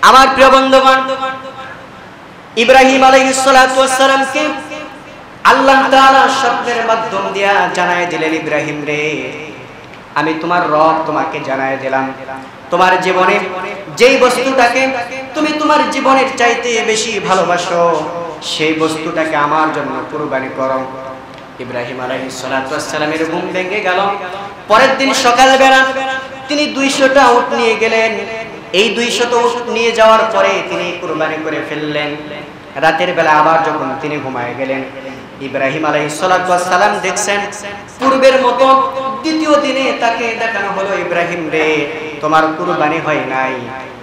আমার প্রিয় বন্ধুগণ, ইব্রাহিম আলাইহিস সালাতু ওয়াস সালামকে আল্লাহ তাআলা স্বপ্নের মাধ্যম দিয়া জানায় দিলেন, ইব্রাহিম রে, আমি তোমার রব তোমাকে জানায় দিলাম, তোমার জীবনে যেই বস্তুটাকে তুমি তোমার জীবনের চাইতে বেশি ভালোবাসো সেই বস্তুটাকে আমার জন্য কুরবানি করো। ইব্রাহিম আলাইহিস সালাতু ওয়াস সালামের ঘুম ভেঙে গেল। পরের দিন সকালবেলা তিনি 200টা উট নিয়ে গেলেন। এই 200 উট নিয়ে যাওয়ার পরে তিনি কুরবানি করে ফেললেন। রাতের বেলা আবার যখন তিনি ঘুমায় গেলেন, ইব্রাহিম আলাইহিস সালাতু ওয়াস সালাম দেখছেন পূর্বের মতো দ্বিতীয় দিনে তাকে দেখানো হলো, ইব্রাহিম রে, তোমার কুরবানি হয় নাই,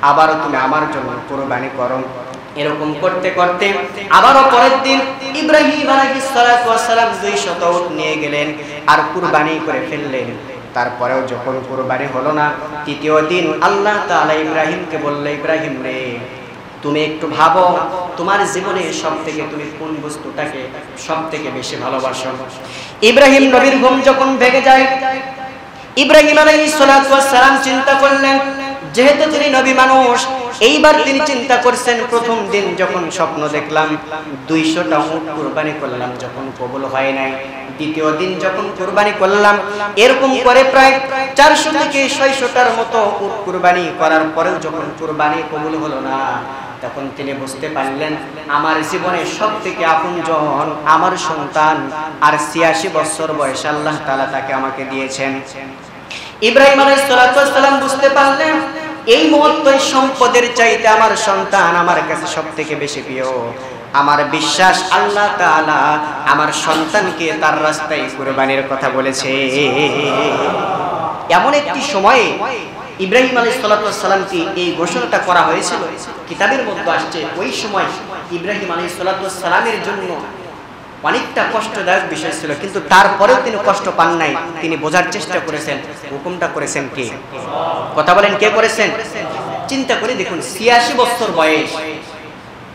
আবারও তুমি আমার জন্য কুরবানি করো। এরকম করতে করতে আবারও পরের দিন ইব্রাহিম আলাইহিস সালাতু ওয়াস সালাম 200 উট নিয়ে গেলেন আর কুরবানি করে ফেললেন। তারপরেও যখন কুরবানি হলো না, তৃতীয় দিন আল্লাহ তাআলা ইব্রাহিমকে বললেন, ইব্রাহিম রে, তুমি একটু ভাবো তোমার জীবনে সবথেকে তুমি কোন বস্তুটাকে সবথেকে বেশি ভালোবাসো। ইব্রাহিম নবীর ঘুম যখন ভেঙে যায়, ইব্রাহিম আলাইহিস সালাতু ওয়াস সালাম চিন্তা করলেন, যেহেতু তিনি নবী মানুষ, এইবার তিনি চিন্তা করছেন, প্রথম দিন যখন স্বপ্ন দেখলাম 200টা উট কুরবানি করলাম, যখন কবুল হয় নাই, দ্বিতীয় দিন যখন কুরবানি করলাম, এরকম করে প্রায় 400 থেকে 600টার মতো উট কুরবানি করার পরেও যখন কুরবানি কবুল হলো না, তখন তিনি বুঝতে পারলেন আমার জীবনে সবথেকে আপনজন আমার সন্তান, আর 86 বছর বয়স আল্লাহ তাআলা তাকে আমাকে দিয়েছেন। ইব্রাহিম আলাইহিস সালাতু ওয়াস সালাম বুঝতে পারলেন এই মুহূর্তে সম্পদের চাইতে আমার সন্তান আমার কাছে সবথেকে বেশি প্রিয়। আমার বিশ্বাস আল্লাহ তাআলা আমার সন্তানকে তার রাস্তায় কুরবানির কথা বলেছে। এমন একটি সময়ে ইব্রাহিম আলাইহিস সালাতু ওয়াস সালামকে এই ঘোষণাটা করা হয়েছিল, কিতাবের মধ্যে আসছে ওই সময় ইব্রাহিম আলাইহিস সালাতু ওয়াস সালামের জন্য অনেকটা কষ্টদায়ক বিষয় ছিল, কিন্তু তারপরেও তিনি কষ্ট পান নাই। তিনি বোঝার চেষ্টা করেছেন, হুকুমটা করেছেন কে? কথা বলেন, কে করেছেন? চিন্তা করে দেখুন, 86 বছর বয়স,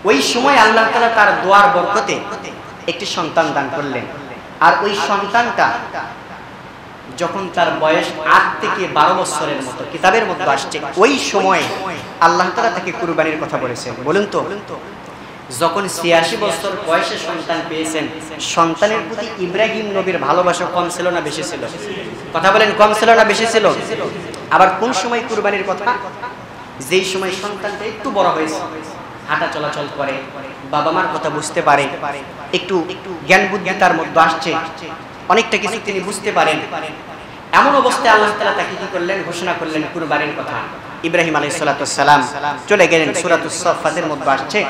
ওই সময় আল্লাহ তাআলা তার দোয়ার বরকতে একটি সন্তান দান করলেন। আর ওই সন্তানটা যখন তার বয়স 8 থেকে 12 বছরের মতো, কিতাবের মধ্যে আসছে ওই সময় আল্লাহ তাআলা তাকে কুরবানির কথা বলেছেন। বলুন তো, যখন 86 বছর বয়সে সন্তান পেয়েছেন, সন্তানের প্রতি ইব্রাহিম নবীর ভালোবাসা কম ছিল না বেশি ছিল? কথা বলেন, কম ছিল না বেশি ছিল? আবার কোন সময় কুরবানির কথা? যেই সময় সন্তানটা একটু বড় হয়েছে, হাঁটা চলাচল করে, বাবা মার কথা বুঝতে পারে, একটু জ্ঞান বুদ্ধি তার মধ্যে আসছে, অনেকটা কিছু তিনি বুঝতে পারেন, এমন অবস্থায় আল্লাহ তাআলা তাকে কি করলেন? ঘোষণা করলেন কুরবানির কথা। ইব্রাহিম আলাইহিস সালাতু ওয়াস সালাম চলে গেলেন। সূরাতুস সাফফাতের মধ্যে আসছে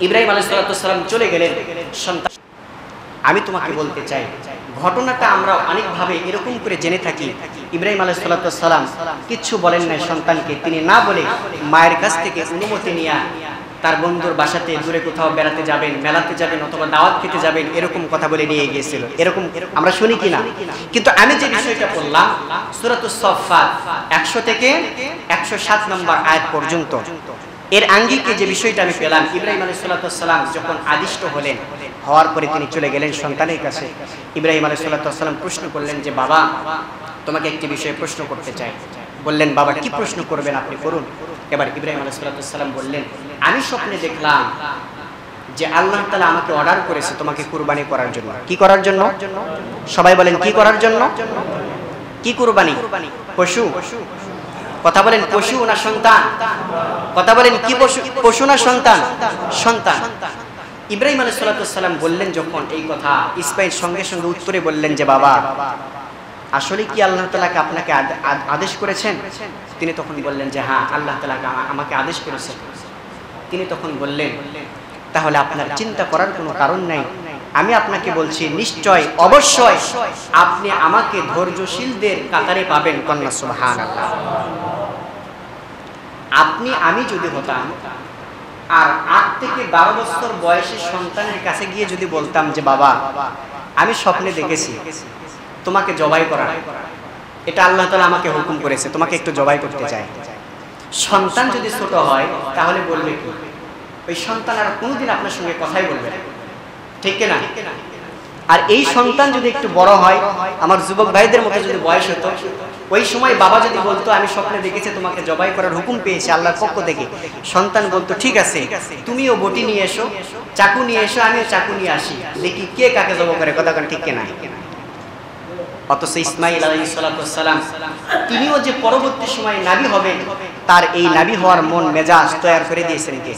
ইব্রাহিম আলাইহিস সালাতু ওয়াস সালাম চলে গেলেন। সন্তান, আমি তোমাকে বলতে চাই, ঘটনাটা আমরা অনেকভাবে এরকম করে জেনে থাকি। ইব্রাহিম আলাইহিস সালাতু ওয়াস সালাম কিচ্ছু বলেন নাই সন্তানকে, তিনি না বলে মায়ের কাছ থেকে অনুমতি নিয়ে তার বন্ধুর বাসাতে দূরে কোথাও বেড়াতে যাবেন, মেলাতে যাবেন, অথবা দাওয়াত খেতে যাবেন, এরকম কথা বলে নিয়ে গিয়েছিল। এরকম আমরা শুনি কিনা? কিন্তু আমি যে বিষয়টা বললাম সূরাতুস সাফফাত 100 থেকে 107 নম্বর আয়াত পর্যন্ত, এর আঙ্গিকে যে বিষয়টা আমি পেলাম, ইব্রাহিম আলাইহিস সালাতু ওয়াস সালাম যখন আদিষ্ট হলেন, হওয়ার পরে তিনি চলে গেলেন সন্তানের কাছে। ইব্রাহিম আলাইহিস সালাতু ওয়াস সালাম প্রশ্ন করলেন যে, বাবা, তোমাকে একটি বিষয়ে প্রশ্ন করতে চাই। বললেন, বাবা, কি প্রশ্ন করবেন আপনি করুন। এবার ইব্রাহিম আলাইহিস সালাতু ওয়াস সালাম বললেন, আমি স্বপ্নে দেখলাম যে আল্লাহ তাআলা আমাকে অর্ডার করেছে তোমাকে কুরবানি করার জন্য। কি করার জন্য? সবাই বলেন, কি করার জন্য? কি কুরবানি? পশু? কথা বলেন, পশু না সন্তান? কথা বলেন, কি পশু? পশু না সন্তান? সন্তান। ইব্রাহিম আলাইহিস সালাতু ওয়াস সালাম বললেন যখন এই কথা, ইসমাঈল সঙ্গে সঙ্গে উত্তরে বললেন যে, বাবা, আসলে কি আল্লাহ তাআলা আপনাকে আদেশ করেছেন? তিনি তখন বললেন যে, হ্যাঁ, আল্লাহ তাআলা আমাকে আদেশ করেছেন। তিনি তখন বললেন, তাহলে আপনার চিন্তা করার কোনো কারণ নাই। আমি আপনাকে বলছি, নিশ্চয় অবশ্যই আপনি আমাকে ধৈর্যশীলদের কাতারে পাবেন। কন্যা সুবহানাল্লাহ। আমি যদি হতাম আর 8 থেকে 12 বছর বয়সী সন্তানের কাছে গিয়ে যদি বলতাম যে, বাবা, আমি স্বপ্নে দেখেছি তোমাকে জবাই করা, এটা আল্লাহ তাআলা আমাকে হুকুম করেছে, তোমাকে একটু জবাই করতে চাই। সন্তান যদি ছোট হয় তাহলে বলবে কি? ওই সন্তান আর কোনোদিন আপনার সঙ্গে কথাই বলবে না, ঠিক না? আর এই সন্তান যদি একটু বড় হয়, আমার যুবক ভাইদের মতো যদি বয়স হতো, ওই সময় বাবা যদি বলতো আমি স্বপ্নে দেখেছি তোমাকে জবাই করার হুকুম পেয়েছি আল্লাহর পক্ষ থেকে, সন্তান বলতো ঠিক আছে তুমিও বটি নিয়ে এসো, চাকু নিয়ে এসো, আমিও চাকু নিয়ে আসি, দেখি কে কাকে জবাই করে, কথা ঠিক কিনা। অথচ ইসমাইল আলাইহিস সালাম তিনিও যে পরবর্তী সময়ে নবী হবেন, তার এই নবী হওয়ার মন মেজাজ তৈরি করে দিয়েছেন কে?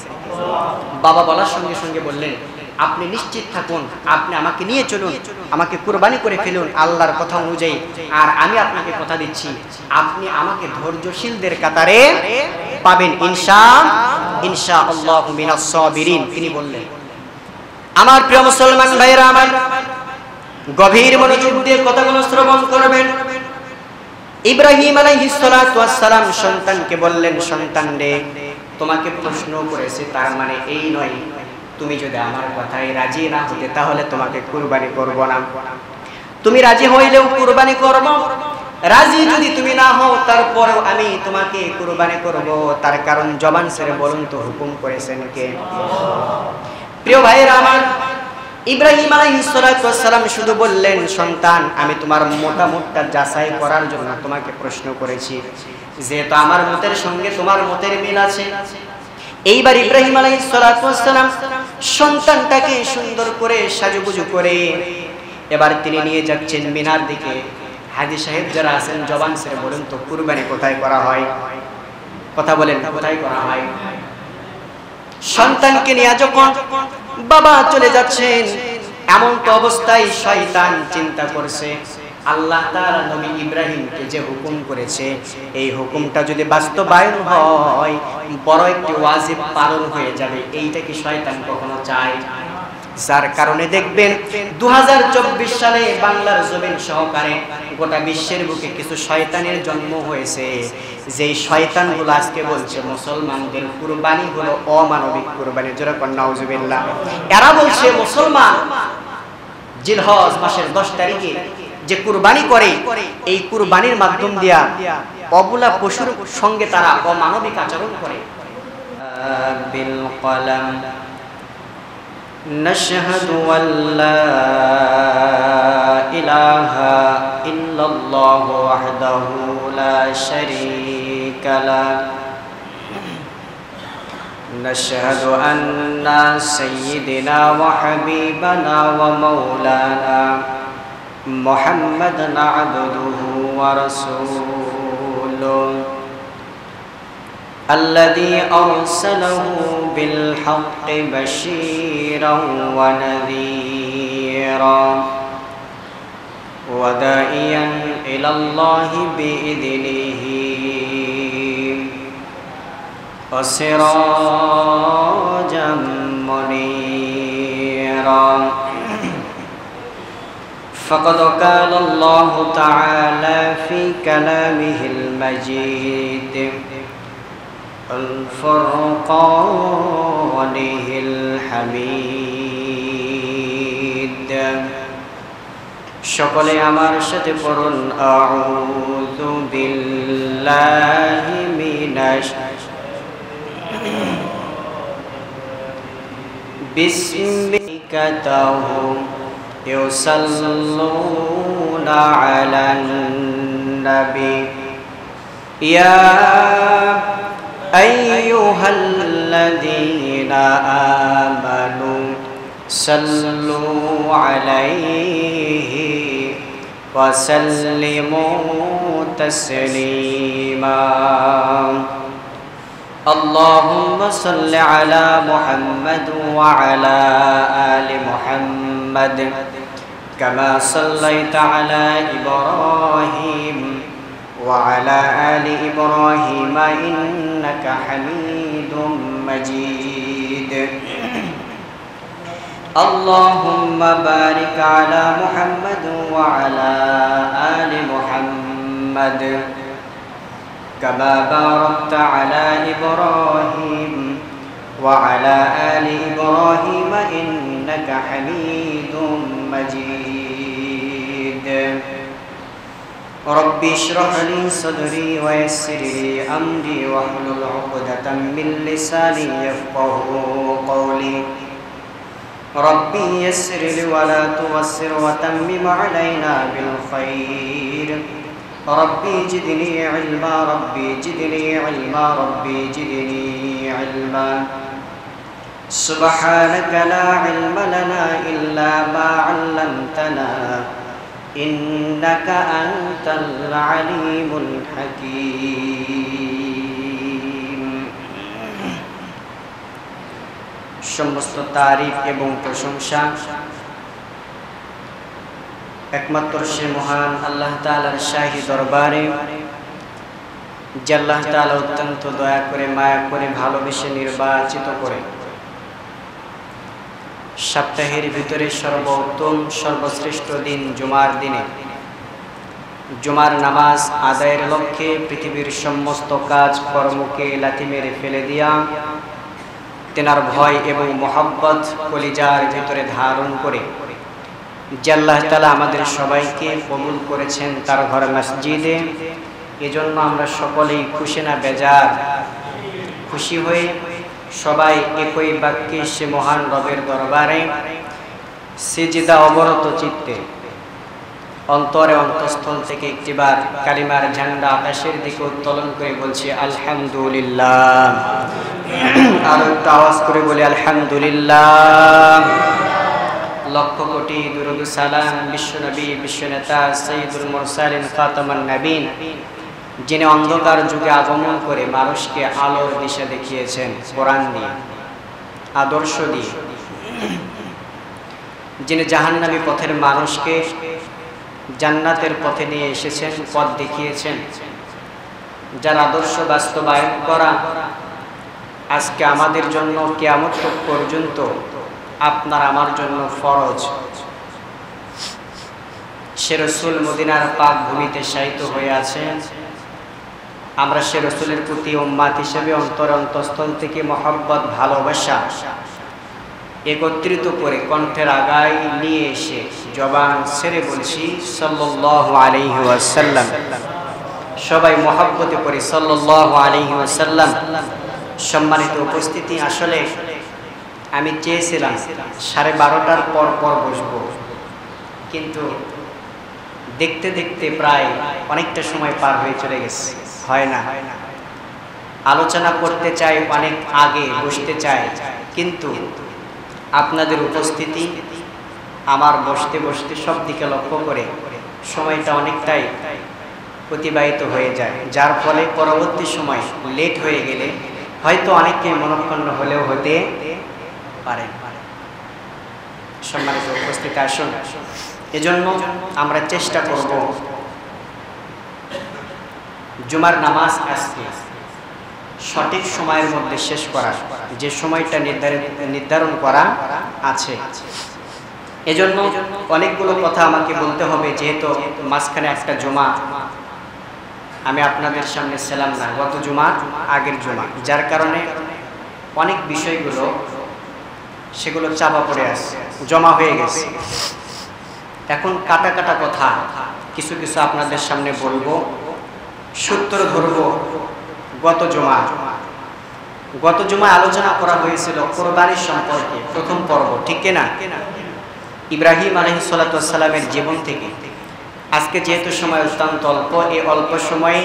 বাবা বলার সঙ্গে সঙ্গে বললেন আপনি নিশ্চিত থাকুন, আপনি আমাকে নিয়ে চলুন, আমাকে কুরবানি করে ফেলুন আল্লাহর কথা অনুযায়ী, আর আমি আপনাকে কথা দিচ্ছি আপনি আমাকে ধৈর্যশীলদের কাতারে পাবেন ইনশাআল্লাহু মিনাস সাবিরিন। তিনি বললেন। আমার প্রিয় মুসলমান ভাইরা আমার, গভীর মনোযোগ দিয়ে কথাগুলো শ্রবণ করবেন। ইব্রাহিম আলাইহিস সালাতু ওয়াস সালাম সন্তানকে বললেন, সন্তান রে তোমাকে প্রশ্ন করেছে, তার মানে এই নয় তুমি যদি আমার কথায় রাজি না হতে তাহলে তোমাকে কুরবানি করব না, তুমি রাজি হইলেও কুরবানি করব, রাজি যদি তুমি না হও তারপরেও আমি তোমাকে কুরবানি করব। তার কারণ জবান ছেড়ে বলুন তো হুকুম করেছেন কে? প্রিয় ভাইরা আমার, ইব্রাহিম আলাইহিস সালাম শুধু বললেন সন্তান আমি তোমার মতামতটা যাচাই করার জন্য তোমাকে প্রশ্ন করেছি, যেহেতু আমার মতের সঙ্গে তোমার মতের মিল আছে। এইবার ইব্রাহিম আলাইহিস সালাম সন্তানটাকে সুন্দর করে সাজুগুজু করে এবার তিনি নিয়ে যাচ্ছেন মিনার দিকে। হাজী সাহেব যারা আছেন জবান ছেড়ে বলুন তো কুরবানি কোথায় করা হয়? কথা বলেন কোথায় করা হয়? সন্তানকে নিয়ে যখন বাবা চলে যাচ্ছেন, এমন তো অবস্থায় শয়তান চিন্তা করছে আল্লাহ তাআলা নবী ইব্রাহিমকে যে হুকুম করেছে এই হুকুমটা যদি বাস্তবায়ন হয় বড় একটি ওয়াজিব পালন হয়ে যাবে, এইটা কি শয়তান কখনো চায়? যার কারণে দেখবেন 2024 সালে বাংলার জমিন সহকারে গোটা বিশ্বের বুকে কিছু শয়তানের জন্ম হয়েছে, যেই শয়তানগুলো আজকে বলছে মুসলমানদের কুরবানি হলো অমানবিক কুরবানি। জোরে কোন নাউজুবিল্লাহ। এরা বলছে মুসলমান জিলহজ মাসের 10 তারিখে যে কুরবানি করে এই কুরবানির মাধ্যম দিয়া অবলা পশুর সঙ্গে তারা অমানবিক আচরণ করে। বিল কলম নাশহাদু আল্লা ইলাহা ইল্লাল্লাহু ওয়াহদাহু লা শারীকা লাহু নাশহাদু আন্না সাইয়্যিদিনা ওয়া হাবিবানা ওয়া মাওলানা মুহাম্মাদান আবদুহু ওয়া রাসূলুহু الذي أرسله بالحق بشيرا ونذيرا وداعيا إلى الله بإذنه وسراجا منيرا فقد قال الله تعالى في كلامه المجيد الفرقانه الحميد সকলে আমার সাথে পড়ুন আউযু বিল্লাহি মিনাশ বিসমিকা তাহুম ইউসাল্লুনা আলান নবী ইয়া أيها الذين آمنوا صلوا عليه وسلموا تسليما اللهم صل على محمد وعلى آل محمد كما صليت على إبراهيم وعلى آل إبراهيم إنك حميد مجيد اللهم بارك على محمد وعلى آل محمد كما باركت على إبراهيم وعلى آل إبراهيم إنك حميد مجيد رب اشرح لي صدري ويسر لي أمري واحلل عقدة من لساني يفقهوا قولي ربي يسر لي ولا تعسر وتمم علينا بالخير ربي زدني علما ربي زدني علما ربي زدني علما سبحانك لا علم لنا إلا ما علمتنا إنك أنت العليم الحكيم সমস্ত তারিফ এবং প্রশংসা একমাত্র সে মহান আল্লাহ তাআলার শাহী দরবারে, যে আল্লাহ তাআলা অত্যন্ত দয়া করে মায়া করে ভালোবেসে নির্বাচিত করে সপ্তাহের ভিতরে সর্বোত্তম সর্বশ্রেষ্ঠ দিন জুমার দিনে জুমার নামাজ আদায়ের লক্ষ্যে পৃথিবীর সমস্ত কাজ কর্মকে লাথি মেরে ফেলে দিয়া তেনার ভয় এবং মহব্বত কলিজার ভিতরে ধারণ করে যে আল্লাহ তাআলা আমাদের সবাইকে কবুল করেছেন তার ঘর মসজিদে, এজন্য আমরা সকলেই খুশি না বেজার? খুশি হয়ে সবাই একই বাক্যে সে মহান রবের দরবারে সিজদা অবরত চিত্তে অন্তরে অন্তঃস্থল থেকে একটিবার কালিমার ঝান্ডা আকাশের দিকে উত্তোলন করে বলছি আলহামদুলিল্লাহ। আর একটু আওয়াজ করে বলি আলহামদুলিল্লাহ। লক্ষ কোটি দুরূদ সালাম বিশ্বনবী বিশ্বনেতা সাইয়্যিদুল মুরসালিন খাতামুন নবীন, যিনি অন্ধকার যুগে আগমন করে মানুষকে আলোর দিশা দেখিয়েছেন কোরআন দিয়ে, আদর্শ দিয়ে, যিনি জাহান্নামী পথের মানুষকে জান্নাতের পথে নিয়ে এসেছেন, পথ দেখিয়েছেন, যার আদর্শ বাস্তবায়ন করা আজকে আমাদের জন্য কিয়ামত পর্যন্ত আপনার আমার জন্য ফরজ। সে রাসূল মদিনার পাক ভূমিতে শায়িত হয়ে আছেন। আমরা সে রাসূলের প্রতি উম্মত হিসেবে অন্তর অন্তঃস্থল থেকে মহব্বত ভালোবাসা একত্রিত করে কণ্ঠের আগায় নিয়ে এসে জবান ছেড়ে বলছি সাল্লাল্লাহু আলাইহি ওয়াসাল্লাম। সবাই মহব্বতে পড়ি সাল্লাল্লাহু আলাইহি ওয়াসাল্লাম। সম্মানিত উপস্থিতি, আসলে আমি চেয়েছিলাম 12:30টার পর বসবো, কিন্তু দেখতে দেখতে প্রায় অনেকটা সময় পার হয়ে চলে গেছে। হয় না, আলোচনা করতে চাই, অনেক আগে বসতে চাই, কিন্তু আপনাদের উপস্থিতি আমার বসতে বসতে সব দিকে লক্ষ্য করে সময়টা অনেকটাই অতিবাহিত হয়ে যায়, যার ফলে পরবর্তী সময় লেট হয়ে গেলে হয়তো অনেকে মনঃক্ষুণ্ণ হলেও হতে পারে। সম্মানিত উপস্থিতি, আসুন এজন্য আমরা চেষ্টা করব জুমার নামাজ আজকে সঠিক সময়ের মধ্যে শেষ করার, যে সময়টা নির্ধারণ করা আছে। এজন্য অনেকগুলো কথা আমাকে বলতে হবে, যেহেতু মাঝখানে একটা জুমা আমি আপনাদের সামনে ছিলাম না, গত জুমা আগের জুমা, যার কারণে অনেক বিষয়গুলো সেগুলো চাপা পড়ে আছে, জমা হয়ে গেছে। এখন কাটা কাটা কথা কিছু কিছু আপনাদের সামনে বলবো, সূত্র ধরব। গত জুমায় আলোচনা করা হয়েছিল কোরবানির সম্পর্কে, প্রথম পর্ব, ঠিক কিনা? ইব্রাহিম আলাইহিস সালাতু ওয়াস সালামের জীবন থেকে। আজকে যেহেতু সময় অত্যন্ত অল্প, এই অল্প সময়ে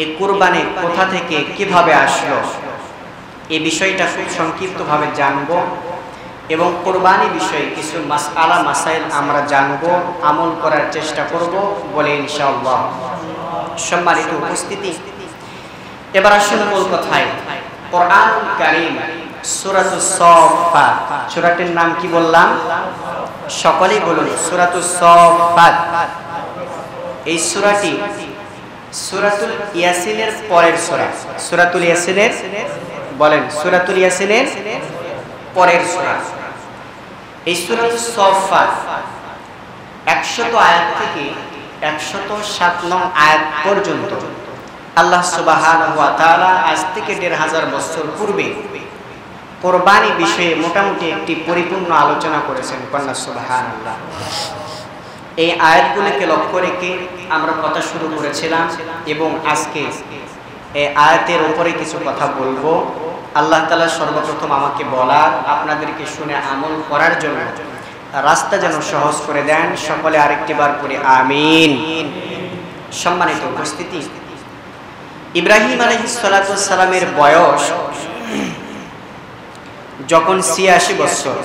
এই কোরবানি কোথা থেকে কিভাবে আসলো এই বিষয়টা খুব সংক্ষিপ্তভাবে জানব, এবং কোরবানি বিষয়ে কিছু মাসআলা মাসাইল আমরা জানব, আমল করার চেষ্টা করব বলে ইনশাআল্লাহ। সম্মানিত উপস্থিতি, এবার আসুন মূল কথায়। কোরআনুল কারীম সূরাতুস সাফফাত, সূরাটির নাম কি বললাম? সকলেই বলুন সূরাতুস সাফফাত। এই সূরাটি সূরাতুল ইয়াসিনের পরের সূরা। সূরাতুল ইয়াসিনের, বলেন, সূরাতুল ইয়াসিনের পরের সূরা। এই সূরাতুস সাফফাত 100 আয়াত থেকে 107 নং আয়াত পর্যন্ত আল্লাহ সুবহানাহু ওয়া তাআলা আজ থেকে 1500 বছর পূর্বে কোরবানি বিষয়ে মোটামুটি একটি পরিপূর্ণ আলোচনা করেছেন। কন্যা সুবহানাল্লাহ। এই আয়াতগুলোকে লক্ষ্য রেখে আমরা কথা শুরু করেছিলাম, এবং আজকে এই আয়াতের উপরে কিছু কথা বলবো। আল্লাহ তাআলা সর্বপ্রথম আমাকে বলার, আপনাদেরকে শুনে আমল করার জন্য রাস্তা যেন সহজ করে দেন। সকলে আরেকটি বার করে আমিন। সম্মানিত উপস্থিতি, ইব্রাহিম আলাইহিস সালাতু ওয়াস সালামের বয়স যখন ৮৬ বছর,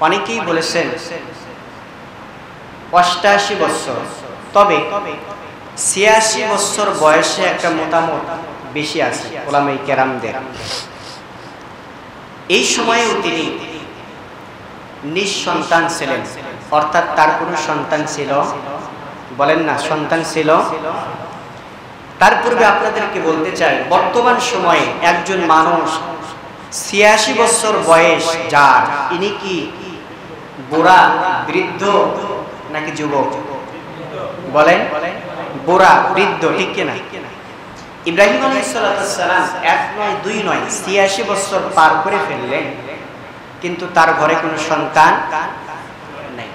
অনেকেই বলেছেন ৮৮ বছর, তবে ৮৬ বছর বয়সে একটা মতামত বেশি আছে উলামায়ে কেরামদের। এই সময়েও তিনি নিঃসন্তান ছিলেন, অর্থাৎ তার কোনো সন্তান ছিল, বলেন না সন্তান ছিল। তার পূর্বে আপনাদেরকে বলতে চাই, বর্তমান সময়ে একজন মানুষ ৮৬ বছর বয়স যার, ইনি কি বুড়া, বৃদ্ধ নাকি যুবক? বলেন, বুড়া, বৃদ্ধ, ঠিক কিনা? ইব্রাহিম আলাইহিস সালাম ১ নয় ২ নয় ৮৬ বছর পার করে ফেললেন, কিন্তু তার ঘরে কোনো সন্তান নাই।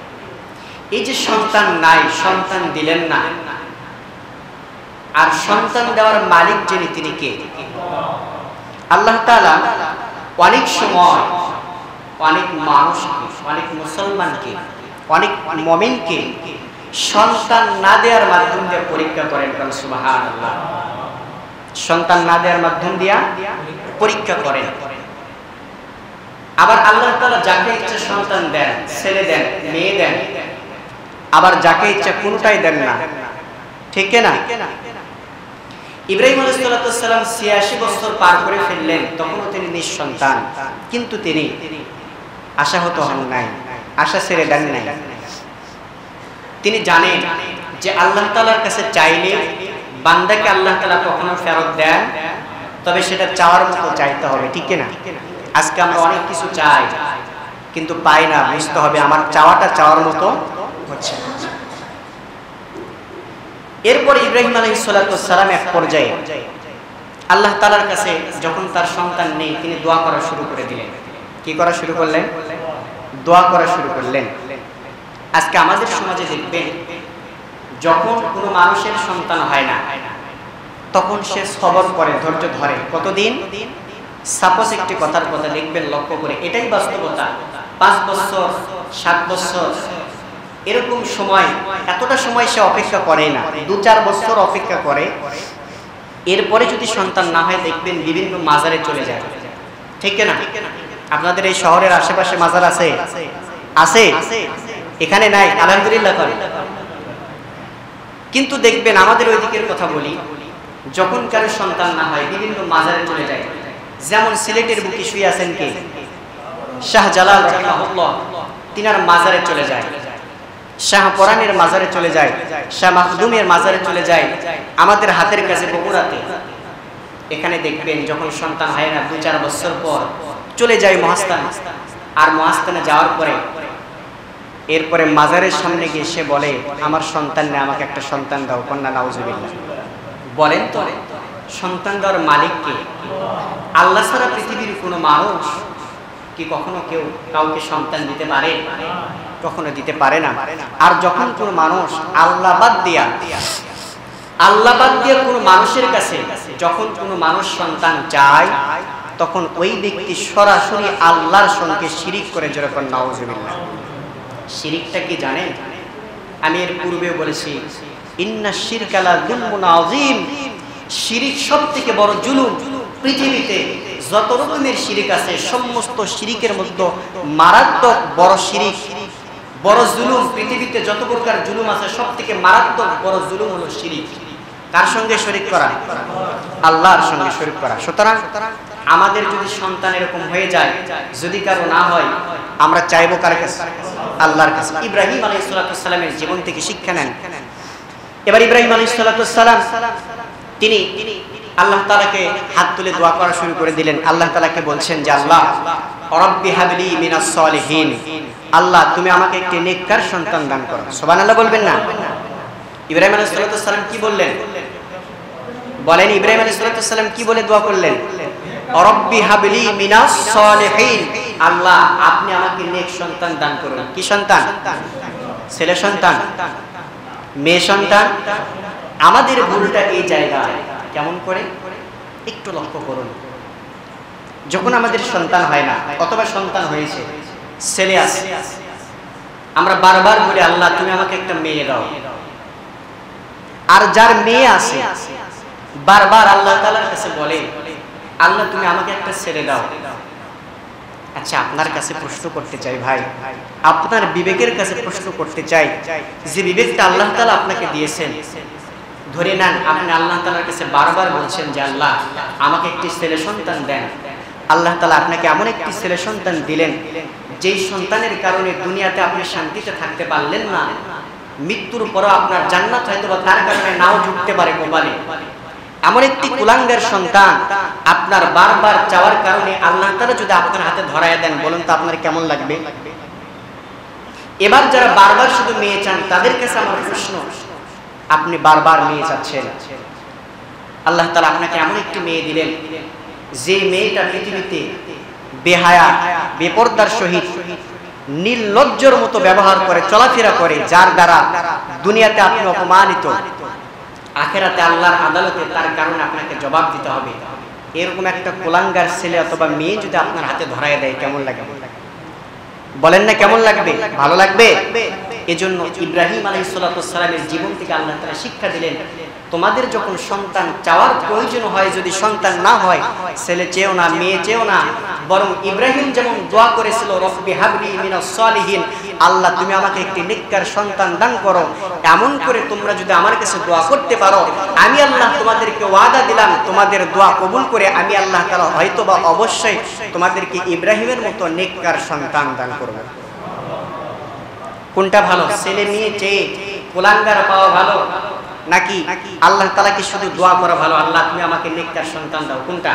এই যে সন্তান নাই, সন্তান দিলেন না, আর সন্তান দেওয়ার মালিক যিনি, তিনি কে? আল্লাহ তাআলা অনেক সময় অনেক মানুষকে, অনেক মুসলমানকে, অনেক মুমিনকে সন্তান না দেওয়ার মাধ্যম দিয়ে পরীক্ষা করেন। সুবহানাল্লাহ। সন্তান না দেওয়ার মাধ্যম দিয়া পরীক্ষা করেন। আবার আল্লাহ তাআলা যাকে ইচ্ছা সন্তান দেন, ছেলে দেন, মেয়ে দেন, আবার যাকে ইচ্ছা কোনটাই দেন না, ঠিক না? ইব্রাহিম আলাইহিস সালাম ৮৬ বছর পার করে ফেললেন, তখনও তিনি নিঃসন্তান, কিন্তু তিনি আশাহত হন নাই, আশা ছেড়ে দেন নাই। তিনি জানেন যে আল্লাহ তাআলার কাছে চাইলে বান্দাকে আল্লাহ তাআলা কখনো ফেরত দেন, তবে সেটা চাওয়ার মতো চাইতে হবে, ঠিক না? আজকে আমরা অনেক কিছু চাই কিন্তু পাই না, বুঝতে হবে আমার চাওয়াটা চাওয়ার মতো হচ্ছে। এরপরে ইব্রাহিম আলাইহিস সালাম এক পর্যায়ে আল্লাহ তাআলার কাছে যখন তার সন্তান নেই, তিনি দোয়া করা শুরু করে দিলেন। কি করা শুরু করলেন? দোয়া করা শুরু করলেন। আজকে আমাদের সমাজে দেখবেন, যখন কোনো মানুষের সন্তান হয় না, তখন সে সবর করে, ধৈর্য ধরে। কতদিন? সাপোজ একটি কথার কথা দেখবেন, লক্ষ্য করে, এটাই বাস্তবতা। ৫ বছর, ৭ বছর, এরকম সময়, এতটা সময় সে অপেক্ষা করে না, ২-৪ বছর অপেক্ষা করে। এরপরে যদি সন্তান না হয়, দেখবেন বিভিন্ন মাজারে চলে যায়, ঠিক না? আপনাদের এই শহরের আশেপাশে মাজার আছে? আছে? এখানে নাই, আলহামদুলিল্লাহ। কিন্তু দেখবেন, আমাদের ওই দিকের কথা বলি, যখন কারো সন্তান না হয়, বিভিন্ন মাজারে চলে যায়। যেমন সিলেটের বুকে শুয়ে আছেন কে? শাহজালাল রাহিমাহুল্লাহ, তিনার মাজারে চলে যায়। শাহপরানের মাজারে চলে যায়, শাহ মাখদুমের মাজারে চলে যায়। আমাদের হাতের কাছে বগুড়াতে, এখানে দেখবেন যখন সন্তান হয় না, ২-৪ বছর পর চলে যায় মহাস্থান। আর মহাস্থানে যাওয়ার পরে এরপরে মাজারের সামনে গিয়ে সে বলে, আমার সন্তান নেই, আমাকে একটা সন্তান দাও। কন্যা নাউজুবিল্লাহ। বলেন তো, সন্তান দেওয়ার মালিক কে? আল্লাহ ছাড়া পৃথিবীর কোনো মানুষ কি কখনো কেউ কাউকে সন্তান দিতে পারে? কখনো দিতে পারে না। আর যখন কোনো মানুষ আল্লাহ বাদ দিয়া কোনো মানুষের কাছে যখন কোনো মানুষ সন্তান চায়, তখন ওই ব্যক্তি সরাসরি আল্লাহর সঙ্গে শিরিক করে। যেরকম নাউজুবিল্লাহ। শিরিকটা কি জানেন? আমি এর পূর্বে বলেছি, ইন্না শিরকা লা যুলমুন আযীম। শিরিক সবথেকে বড় জুলুম। পৃথিবীতে যত রকমের শিরিক আছে, সমস্ত শিরিকের মধ্যে মারাত্মক বড় শিরিক, বড় জুলুম, পৃথিবীতে যত প্রকার জুলুম আছে, সবথেকে মারাত্মক বড় জুলুম হলো শিরিক। কার সঙ্গে শরীক করা? আল্লাহর সঙ্গে শরীক করা। সুতরাং আমাদের যদি সন্তান এরকম হয়ে যায়, যদি কারো না হয়, আমরা চাইবো কার কাছে? আল্লাহর কাছে। ইব্রাহিম আলাইহিস সালামের জীবন থেকে শিক্ষা নেন। এবার ইব্রাহিম আলাইহিস সালাম তিনি আল্লাহ তাআলাকে হাত তুলে দোয়া করা শুরু করে দিলেন। আল্লাহ তাআলাকে বলছেন যে, আল্লাহ রাব্বি হাবলি মিনাস সালিহিন, আল্লাহ তুমি আমাকে একটি নেককার সন্তান দান করো। সুবহানাল্লাহ বলবেন না? ইব্রাহিম আলাইহিস সালাম কি বললেন? বলেন, ইব্রাহিম আলাইহিস সালাম কি বলে দোয়া করলেন? রাব্বি হাবলি মিনাস সালিহিন, আল্লাহ আপনি আমাকে নেক সন্তান দান করুন। কি সন্তান? ছেলে সন্তান, মেয়ে সন্তান? আমাদের ভুলটা এই জায়গায়। কেমন করে? একটু লক্ষ্য করুন। যখন আমাদের সন্তান হয় না, অথবা সন্তান হয়েছে, ছেলে আছে, আমরা বারবার বলি, আল্লাহ তুমি আমাকে একটা মেয়ে দাও। আর যার মেয়ে আছে বারবার আল্লাহ তাআলার কাছে বলে, আল্লাহ তুমি আমাকে একটা ছেলে দাও। আচ্ছা, আপনার কাছে প্রশ্ন করতে চাই ভাই, আপনার বিবেকের কাছে প্রশ্ন করতে চাই, যে বিবেকটা আল্লাহ তাআলা আপনাকে দিয়েছেন, ধরে নেন আপনি আল্লাহ তাআলার কাছে বারবার বলছেন যে আল্লাহ আমাকে একটি ছেলে সন্তান দেন। আল্লাহ তাআলা আপনাকে এমন একটি ছেলে সন্তান দিলেন, যেই সন্তানের কারণে দুনিয়াতে আপনি শান্তিতে থাকতে পারলেন না, মৃত্যুর পরও আপনার জান্নাত হয়তো বা তার কারণে নাও জুটতে পারে কপালে। এমন একটি কুলাঙ্গার সন্তান আপনার বারবার চাওয়ার কারণে আল্লাহ তাআলা যদি আপনার হাতে ধরায় দেন, বলুন তো আপনার কেমন লাগবে? এবার যারা বারবার শুধু মেয়ে চান তাদের কাছে আমার প্রশ্ন, আপনি বারবার মেয়ে চাচ্ছেন, আল্লাহ তাআলা আপনাকে এমন একটি মেয়ে দিলেন, যে মেয়েটা পৃথিবীতে বেহায়া বেপরদার সহিত নির্লজ্জর মতো ব্যবহার করে, চলাফেরা করে, যার দ্বারা দুনিয়াতে আপনি অপমানিত, আখেরাতে আল্লাহর আদালতে তার কারণে আপনাকে জবাব দিতে হবে। এরকম একটা কুলাঙ্গার ছেলে অথবা মেয়ে যদি আপনার হাতে ধরায় দেয়, কেমন লাগবে? বলেন না কেমন লাগবে? ভালো লাগবে? এজন্য ইব্রাহিম আলাইহিস সালামের জীবন থেকে আল্লাহ তাআলা শিক্ষা দিলেন, তোমাদের যখন সন্তান চাওয়ার প্রয়োজন হয়, যদি সন্তান না হয়, ছেলে চেও না, মেয়ে চেও না, বরং ইব্রাহিম যেমন দোয়া করেছিল, রব্বি হাবলি মিনাস সালিহিন, আল্লাহ তুমি আমাকে একটি নেককার সন্তান দান করো, এমন করে তোমরা যদি আমার কাছে দোয়া করতে পারো, আমি আল্লাহ তোমাদেরকে ওয়াদা দিলাম, তোমাদের দোয়া কবুল করে আমি আল্লাহ তাআলা হয়তো বা অবশ্যই তোমাদেরকে ইব্রাহিমের মতো নেককার সন্তান দান করব। কোনটা ভালো? ছেলে মেয়ে চেয়ে কুলাঙ্গার পাওয়া ভালো, নাকি আল্লাহ তাআলাকে শুধু দোয়া করা ভালো, আল্লাহ তুমি আমাকে নেককার সন্তান দাও? কোনটা?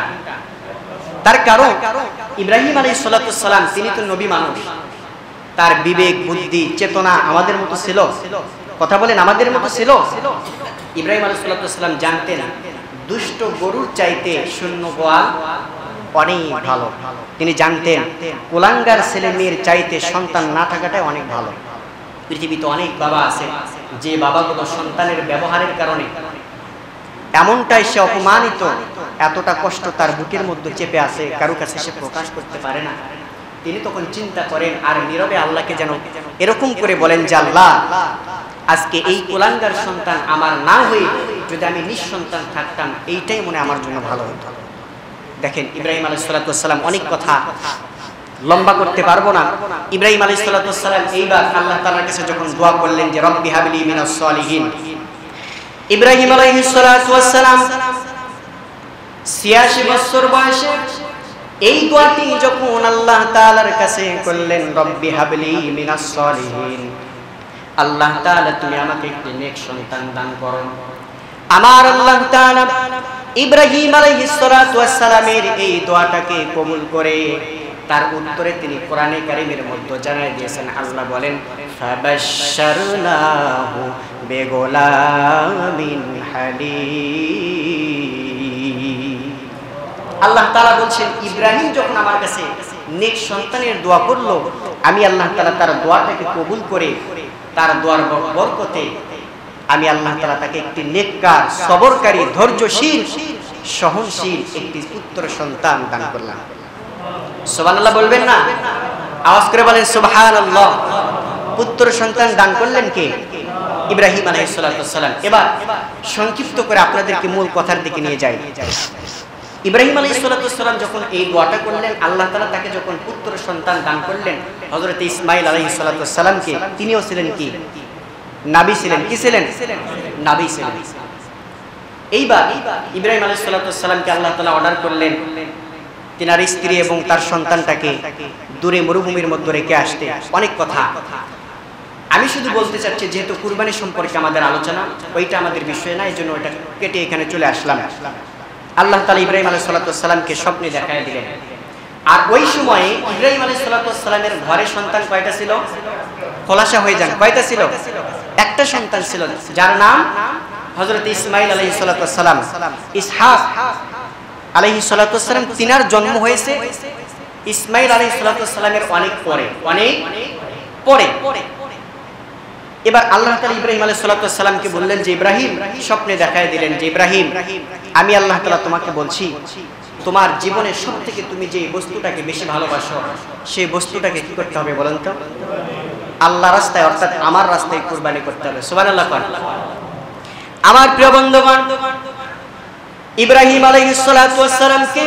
তার কারণ ইব্রাহিম আলাইহিস সালাম তিনি তো নবী মানুষ, তার বিবেক বুদ্ধি চেতনা আমাদের মতো ছিল। কথা বলেন, আমাদের মতো ছিল? ইব্রাহিম আলাইহিস সালাম জানতেন দুষ্ট গরুর চাইতে শূন্য গোয়াল অনেক ভালো। তিনি জানতেন কুলাঙ্গার ছেলে মেয়ের চাইতে সন্তান না থাকাটাই অনেক ভালো। পৃথিবীতে অনেক বাবা আছে যে বাবাগুলো সন্তানের ব্যবহারের কারণে এমনটাই সে অপমানিত, এতটা কষ্ট তার বুকের মধ্যে চেপে আছে, কারো কাছে সে প্রকাশ করতে পারে না। তিনি তখন চিন্তা করেন আর নীরবে আল্লাহকে যেন এরকম করে বলেন যে আল্লাহ, আজকে এই কুলাঙ্গার সন্তান আমার না হয়ে যদি আমি নিঃসন্তান থাকতাম, এইটাই মনে আমার জন্য ভালো হতো। দেখেন ইব্রাহিম আলাইহিস সালাম অনেক কথা লম্বা করতে পারবো না। ইব্রাহিম আলাইহিস সালাম এইবার আল্লাহ তাআলার কাছে যখন দোয়া করলেন যে রব্বি হাবলি মিনাস সালিহিন, ইব্রাহিম আলাইহিস সালাম 86 বছর বয়সে এই দোয়াটি যখন আল্লাহ তাআলার কাছে করলেন, রব্বি হাবলি মিনাস সালিহিন, আল্লাহ তাআলা তুমি আমাকে একটি নেক সন্তান দান করো। আমার আল্লাহ তাআলা ইব্রাহিম আলাইহিস সালামের এই দোয়াটাকে কবুল করে তার উত্তরে তিনি কোরআনে কারীমের মধ্যে জানাই দিয়েছেন। আল্লাহ বলেন, ফাবাশশারনাহু বিগুলামিন হালিম। আল্লাহ তাআলা বলছেন, ইব্রাহিম যখন আমার কাছে নেক সন্তানের দোয়া করলো, আমি আল্লাহ তাআলা তার দোয়াটাকে কবুল করে তার দোয়ার বরকতে আমি আল্লাহ তাআলা তাকে একটি নেককার, সবরকারী, ধৈর্যশীল, সহনশীল একটি পুত্র সন্তান দান করলাম। সুবহানাল্লাহ বলবেন না? আওয়াজ করে বলেন সুবহানাল্লাহ। পুত্র সন্তান দান করলেন কে? ইব্রাহিম আলাইহিস সালাম। এবার সংক্ষিপ্ত করে আপনাদেরকে মূল কথার দিকে নিয়ে যাই। ইব্রাহিম আলাইহিস সালাম যখন এই দোয়াটা করলেন, আল্লাহ তাআলা তাকে যখন পুত্র সন্তান দান করলেন, হযরত ইসমাঈল আলাইহিস সালামকে, তিনিও ছিলেন কি? নবী ছিলেন। কি ছিলেন? নবী ছিলেন। এইবার ইব্রাহিম আলাইহিস সালামকে আল্লাহ তাআলা অর্ডার করলেন তিনার স্ত্রী এবং তার সন্তানটাকে দূরে মরুভূমির মধ্যে রেখে আসতে। অনেক কথা আমি শুধু বলতে চাচ্ছি, যেহেতু কুরবানি সম্পর্কে আমাদের আলোচনা, ওইটা আমাদের বিষয় না, এই জন্য ওইটা কেটে এখানে চলে আসলাম। আল্লাহ তাআলা ইব্রাহিম আলাইহিস সালামকে স্বপ্নে দেখায় দিলেন। আর ওই সময়ে ইব্রাহিম আলাইহিস সালামের ঘরে সন্তান কয়টা ছিল? খোলাসা হয়ে যান, কয়টা ছিল? একটা সন্তান ছিল, যার নাম হযরত ইসমাঈল আলাইহিস সালাম। ইসহাক আলাইহিস সালাম, তিনার জন্ম হয়েছে ইসমাঈল আলাইহিস সালামের অনেক পরে। এবার আল্লাহ তাআলা ইব্রাহিম আলাইহিস সালামকে বললেন যে ইব্রাহিম, স্বপ্নে দেখায় দিলেন যে ইব্রাহিম, আমি আল্লাহ তাআলা তোমাকে বলছি, তোমার জীবনে সবথেকে তুমি যে বস্তুটাকে বেশি ভালোবাসো, সেই বস্তুটাকে কি করতে হবে বলেন তো? আল্লাহ রাস্তায়, অর্থাৎ আমার রাস্তায় কুরবানি করতে হবে। সুবহানাল্লাহ। আমার প্রিয় বন্ধুগণ, ইব্রাহিম আলাইহিস সালাতু ওয়াস সালামকে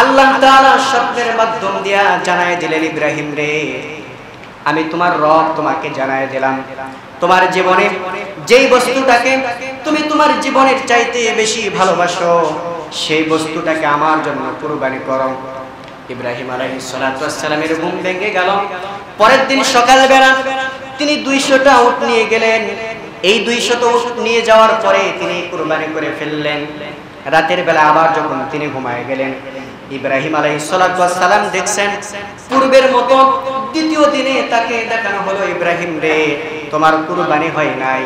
আল্লাহ তাআলা স্বপ্নের মাধ্যম দিয়া জানায় দিলেন, ইব্রাহিম রে, আমি তোমার রব তোমাকে জানায় দিলাম, তোমার জীবনে যেই বস্তুটাকে তুমি তোমার জীবনের চাইতে বেশি ভালোবাসো সেই বস্তুটাকে আমার জন্য কুরবানি করো। ইব্রাহিম আলাইহিস সালাতু ওয়াস সালামের ঘুম ভেঙে গেল। পরের দিন সকালবেলা তিনি 200টা উট নিয়ে গেলেন। এই 200 উট নিয়ে যাওয়ার পরে তিনি কুরবানি করে ফেললেন। রাতের বেলা আবার যখন তিনি ঘুমায় গেলেন, ইব্রাহিম আলাইহিস সালাতু ওয়াস সালাম দেখছেন পূর্বের মতো দ্বিতীয় দিনে তাকে দেখানো হলো, ইব্রাহিম রে, তোমার কুরবানি হয় নাই,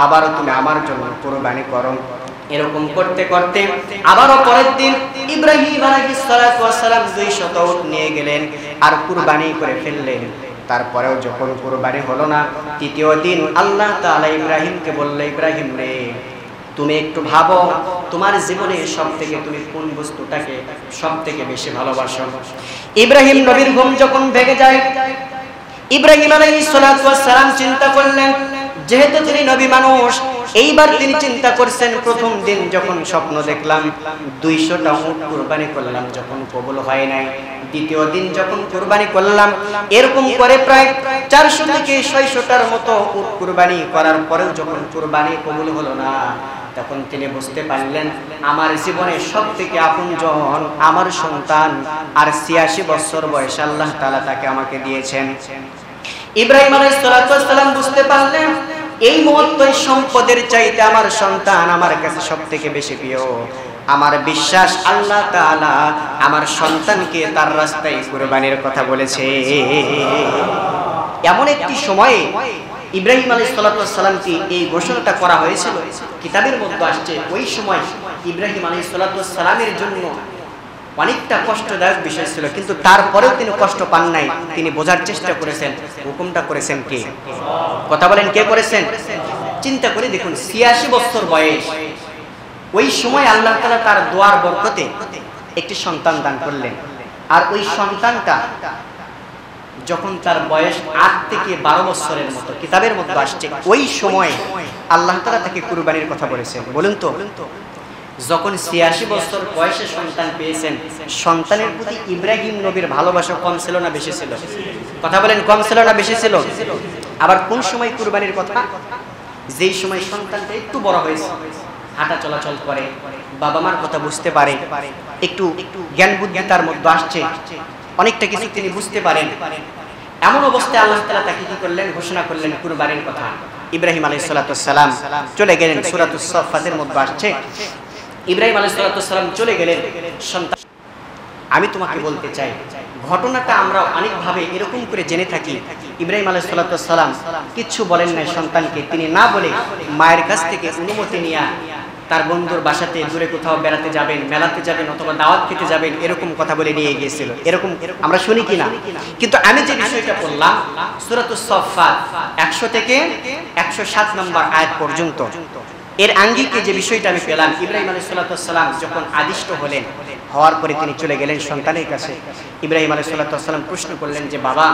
আবারও তুমি আমার জন্য কুরবানি করো। এরকম করতে করতে আবারও পরের দিন ইব্রাহিম আলাইহিস সালাতু ওয়াস সালাম 200 উট নিয়ে গেলেন আর কুরবানি করে ফেললেন। তারপরেও যখন কুরবানি হলো না, তৃতীয় দিন আল্লাহ তাআলা ইব্রাহিমকে বলল, ইব্রাহিম রে, তুমি একটু ভাবো তোমার জীবনে সবথেকে তুমি কোন বস্তুটাকে সবথেকে বেশি ভালোবাসো। ইব্রাহিম নবীর ঘুম যখন ভেঙে যায়, ইব্রাহিম আলাইহিস সালাতু ওয়াস সালাম চিন্তা করলেন, যেহেতু তিনি নবী মানুষ, এইবার তিনি চিন্তা করছেন, প্রথম দিন যখন স্বপ্ন দেখলাম 200টা উট কুরবানি করলাম, যখন কবুল হয় নাই, দ্বিতীয় দিন যখন কুরবানি করলাম, এরকম করে প্রায় 400 থেকে 600টার মতো উট কুরবানি করার পরেও যখন কুরবানি কবুল হলো না, তখন তিনি বুঝতে পারলেন আমার জীবনে সবথেকে আপনজন আমার সন্তান, আর 86 বছর বয়সে আল্লাহ তাআলা তাকে আমাকে দিয়েছেন। ইব্রাহিম আলাইহিস সালাতু ওয়াস সালাম বুঝতে পারলেন এই মুহূর্তে সম্পদের চাইতে আমার সন্তান আমার কাছে সবথেকে বেশি প্রিয়। আমার বিশ্বাস আল্লাহ তাআলা আমার সন্তানকে তার রাস্তায় কুরবানির কথা বলেছে। এমন একটি সময়ে ইব্রাহিম আলাইহিস সালাতু ওয়াস সালামকে এই ঘোষণাটা করা হয়েছিল, কিতাবের মধ্যে আসছে ওই সময় ইব্রাহিম আলাইহিস সালাতু ওয়াস সালামের জন্য অনেকটা কষ্টদায়ক বিষয় ছিল, কিন্তু তারপরেও তিনি কষ্ট পান নাই। তিনি বোঝার চেষ্টা করেছেন, হুকুমটা করেছেন কে? কথা বলেন, কে করেছেন? চিন্তা করে দেখুন, 86 বছর বয়স, ওই সময় আল্লাহ তাআলা তার দোয়ার বরকতে একটি সন্তান দান করলেন। আর ওই সন্তানটা যখন তার বয়স 8 থেকে 12 বছরের মতো, কিতাবের মধ্যে আসছে ওই সময় আল্লাহ তাআলা তাকে কুরবানির কথা বলেছেন। বলুন তো, যখন 86 বছর বয়সে সন্তান পেয়েছেন, সন্তানের প্রতি ইব্রাহিম নবীর ভালোবাসা কম ছিল না বেশি ছিল? কথা বলেন, কম ছিল না বেশি ছিল? আবার কোন সময় কুরবানির কথা? যেই সময় সন্তানটা একটু বড় হয়েছে, হাঁটা চলাচল করে, বাবা মার কথা বুঝতে পারে, একটু জ্ঞান বুদ্ধি তার মধ্যে আসছে, অনেকটা কিছু তিনি বুঝতে পারেন, এমন অবস্থায় আল্লাহ তাআলা তাকে কি করলেন? ঘোষণা করলেন কুরবানির কথা। ইব্রাহিম আলাইহিস সালাতু ওয়াস সালাম চলে গেলেন। সূরাতুস সাফফাতের মধ্যে আসছে ইব্রাহিম আলাইহিস সালাতু ওয়াস সালাম চলে গেলেন। সন্তান, আমি তোমাকে বলতে চাই, ঘটনাটা আমরা অনেকভাবে এরকম করে জেনে থাকি। ইব্রাহিম আলাইহিস সালাতু ওয়াস সালাম কিচ্ছু বলেন নাই সন্তানকে, তিনি না বলে মায়ের কাছ থেকে অনুমতি নিয়ে তার বন্ধুর বাসাতে দূরে কোথাও বেড়াতে যাবেন, মেলাতে যাবেন, অথবা দাওয়াত খেতে যাবেন, এরকম কথা বলে নিয়ে গিয়েছিল। এরকম আমরা শুনি কিনা? কিন্তু আমি যে বিষয়টা বললাম সূরাতুস সাফফাত 100 থেকে 107 নম্বর আয়াত পর্যন্ত, এর আঙ্গিকে যে বিষয়টা আমি পেলাম, ইব্রাহিম আলাইহিস সালাতু ওয়াস সালাম যখন আদিষ্ট হলেন, হওয়ার পরে তিনি চলে গেলেন সন্তানের কাছে। ইব্রাহিম আলাইহিস সালাতু ওয়াস সালাম প্রশ্ন করলেন যে, বাবা,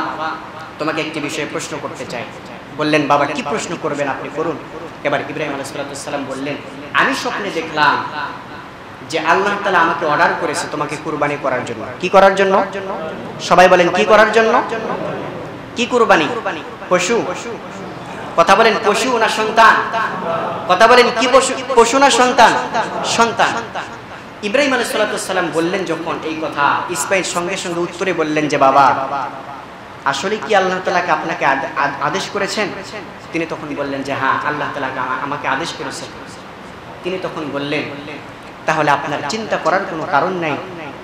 তোমাকে একটি বিষয়ে প্রশ্ন করতে চাই। বললেন, বাবা, কি প্রশ্ন করবেন আপনি করুন। এবার ইব্রাহিম আলাইহিস সালাতু ওয়াস সালাম বললেন, আমি স্বপ্নে দেখলাম যে আল্লাহ তাআলা আমাকে অর্ডার করেছে তোমাকে কুরবানি করার জন্য। কি করার জন্য? সবাই বলেন, কি করার জন্য? কি কুরবানি? পশু। কথা বলেন, পশু না সন্তান? কথা বলেন, কি পশু? পশু না সন্তান? সন্তান। ইব্রাহিম আলাইহিস সালাতু ওয়াস সালাম বললেন যখন এই কথা, ইসমাঈল সঙ্গে সঙ্গে উত্তরে বললেন যে, বাবা, আসলে কি আল্লাহ তাআলা আপনাকে আদেশ করেছেন? তিনি তখন বললেন যে, হ্যাঁ, আল্লাহ তাআলা আমাকে আদেশ করেছেন। তিনি তখন বললেন, তাহলে আপনার চিন্তা করার কোনো কারণ নাই,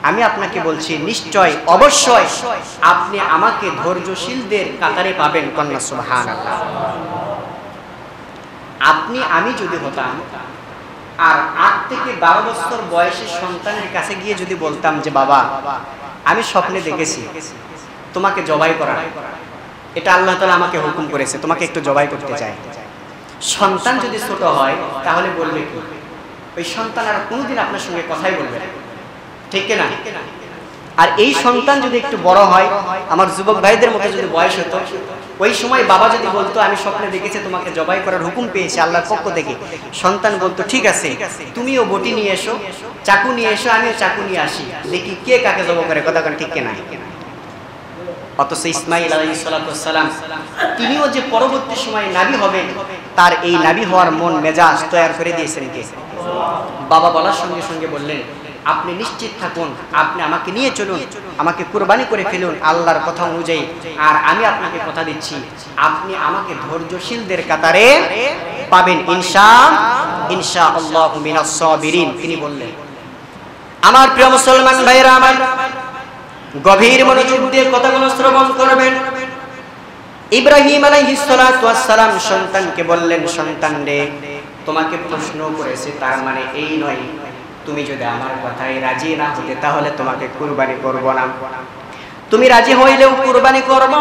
আমি আপনাকে বলছি, নিশ্চয় অবশ্যই আপনি আমাকে ধৈর্যশীলদের কাতারে পাবেন। কন্যা সুবহানাল্লাহ। আমি যদি হতাম আর 8 থেকে 12 বছর বয়সী সন্তানের কাছে গিয়ে যদি বলতাম যে, বাবা, আমি স্বপ্নে দেখেছি তোমাকে জবাই করা, এটা আল্লাহ তাআলা আমাকে হুকুম করেছে, তোমাকে একটু জবাই করতে চাই, সন্তান যদি ছোট হয় তাহলে বলবে কি? ওই সন্তান আর কোনোদিন আপনার সঙ্গে কথাই বলবে না, ঠিক কিনা? আর এই সন্তান যদি একটু বড় হয়, আমার যুবক ভাইদের মতো যদি বয়স হতো, ওই সময় বাবা যদি বলতো আমি স্বপ্নে দেখেছি তোমাকে জবাই করার হুকুম পেয়েছি আল্লাহর পক্ষ থেকে, সন্তান বলতো ঠিক আছে, তুমিও বটি নিয়ে এসো, চাকু নিয়ে এসো, আমিও চাকু নিয়ে আসি, দেখি কে কাকে জবাই করে, কথা কোন ঠিক কিনা। অথচ ইসমাইল আলাইহিস সালাম তিনিও যে পরবর্তী সময়ে নবী হবেন, তার এই নবী হওয়ার মন মেজাজ তৈরি করে দিয়েছেন কে? বাবা বলার সঙ্গে সঙ্গে বললেন আপনি নিশ্চিত থাকুন, আপনি আমাকে নিয়ে চলুন, আমাকে কুরবানি করে ফেলুন আল্লাহর কথা অনুযায়ী, আর আমি আপনাকে কথা দিচ্ছি আপনি আমাকে ধৈর্যশীলদের কাতারে পাবেন ইনশাআল্লাহু মিনাস সাবিরিন। তিনি বললেন, আমার প্রিয় মুসলমান ভাইরা আমার, গভীর মনোযোগ দিয়ে কথাগুলো শ্রবণ করবেন। ইব্রাহিম আলাইহিস সালাতু ওয়াস সালাম সন্তানকে বললেন, সন্তান রে, তোমাকে প্রশ্ন করেছে, তার মানে এই নয় তুমি যদি আমার কথায় রাজি না হতে তাহলে তোমাকে কুরবানি করব না, তুমি রাজি হইলেও কুরবানি করব,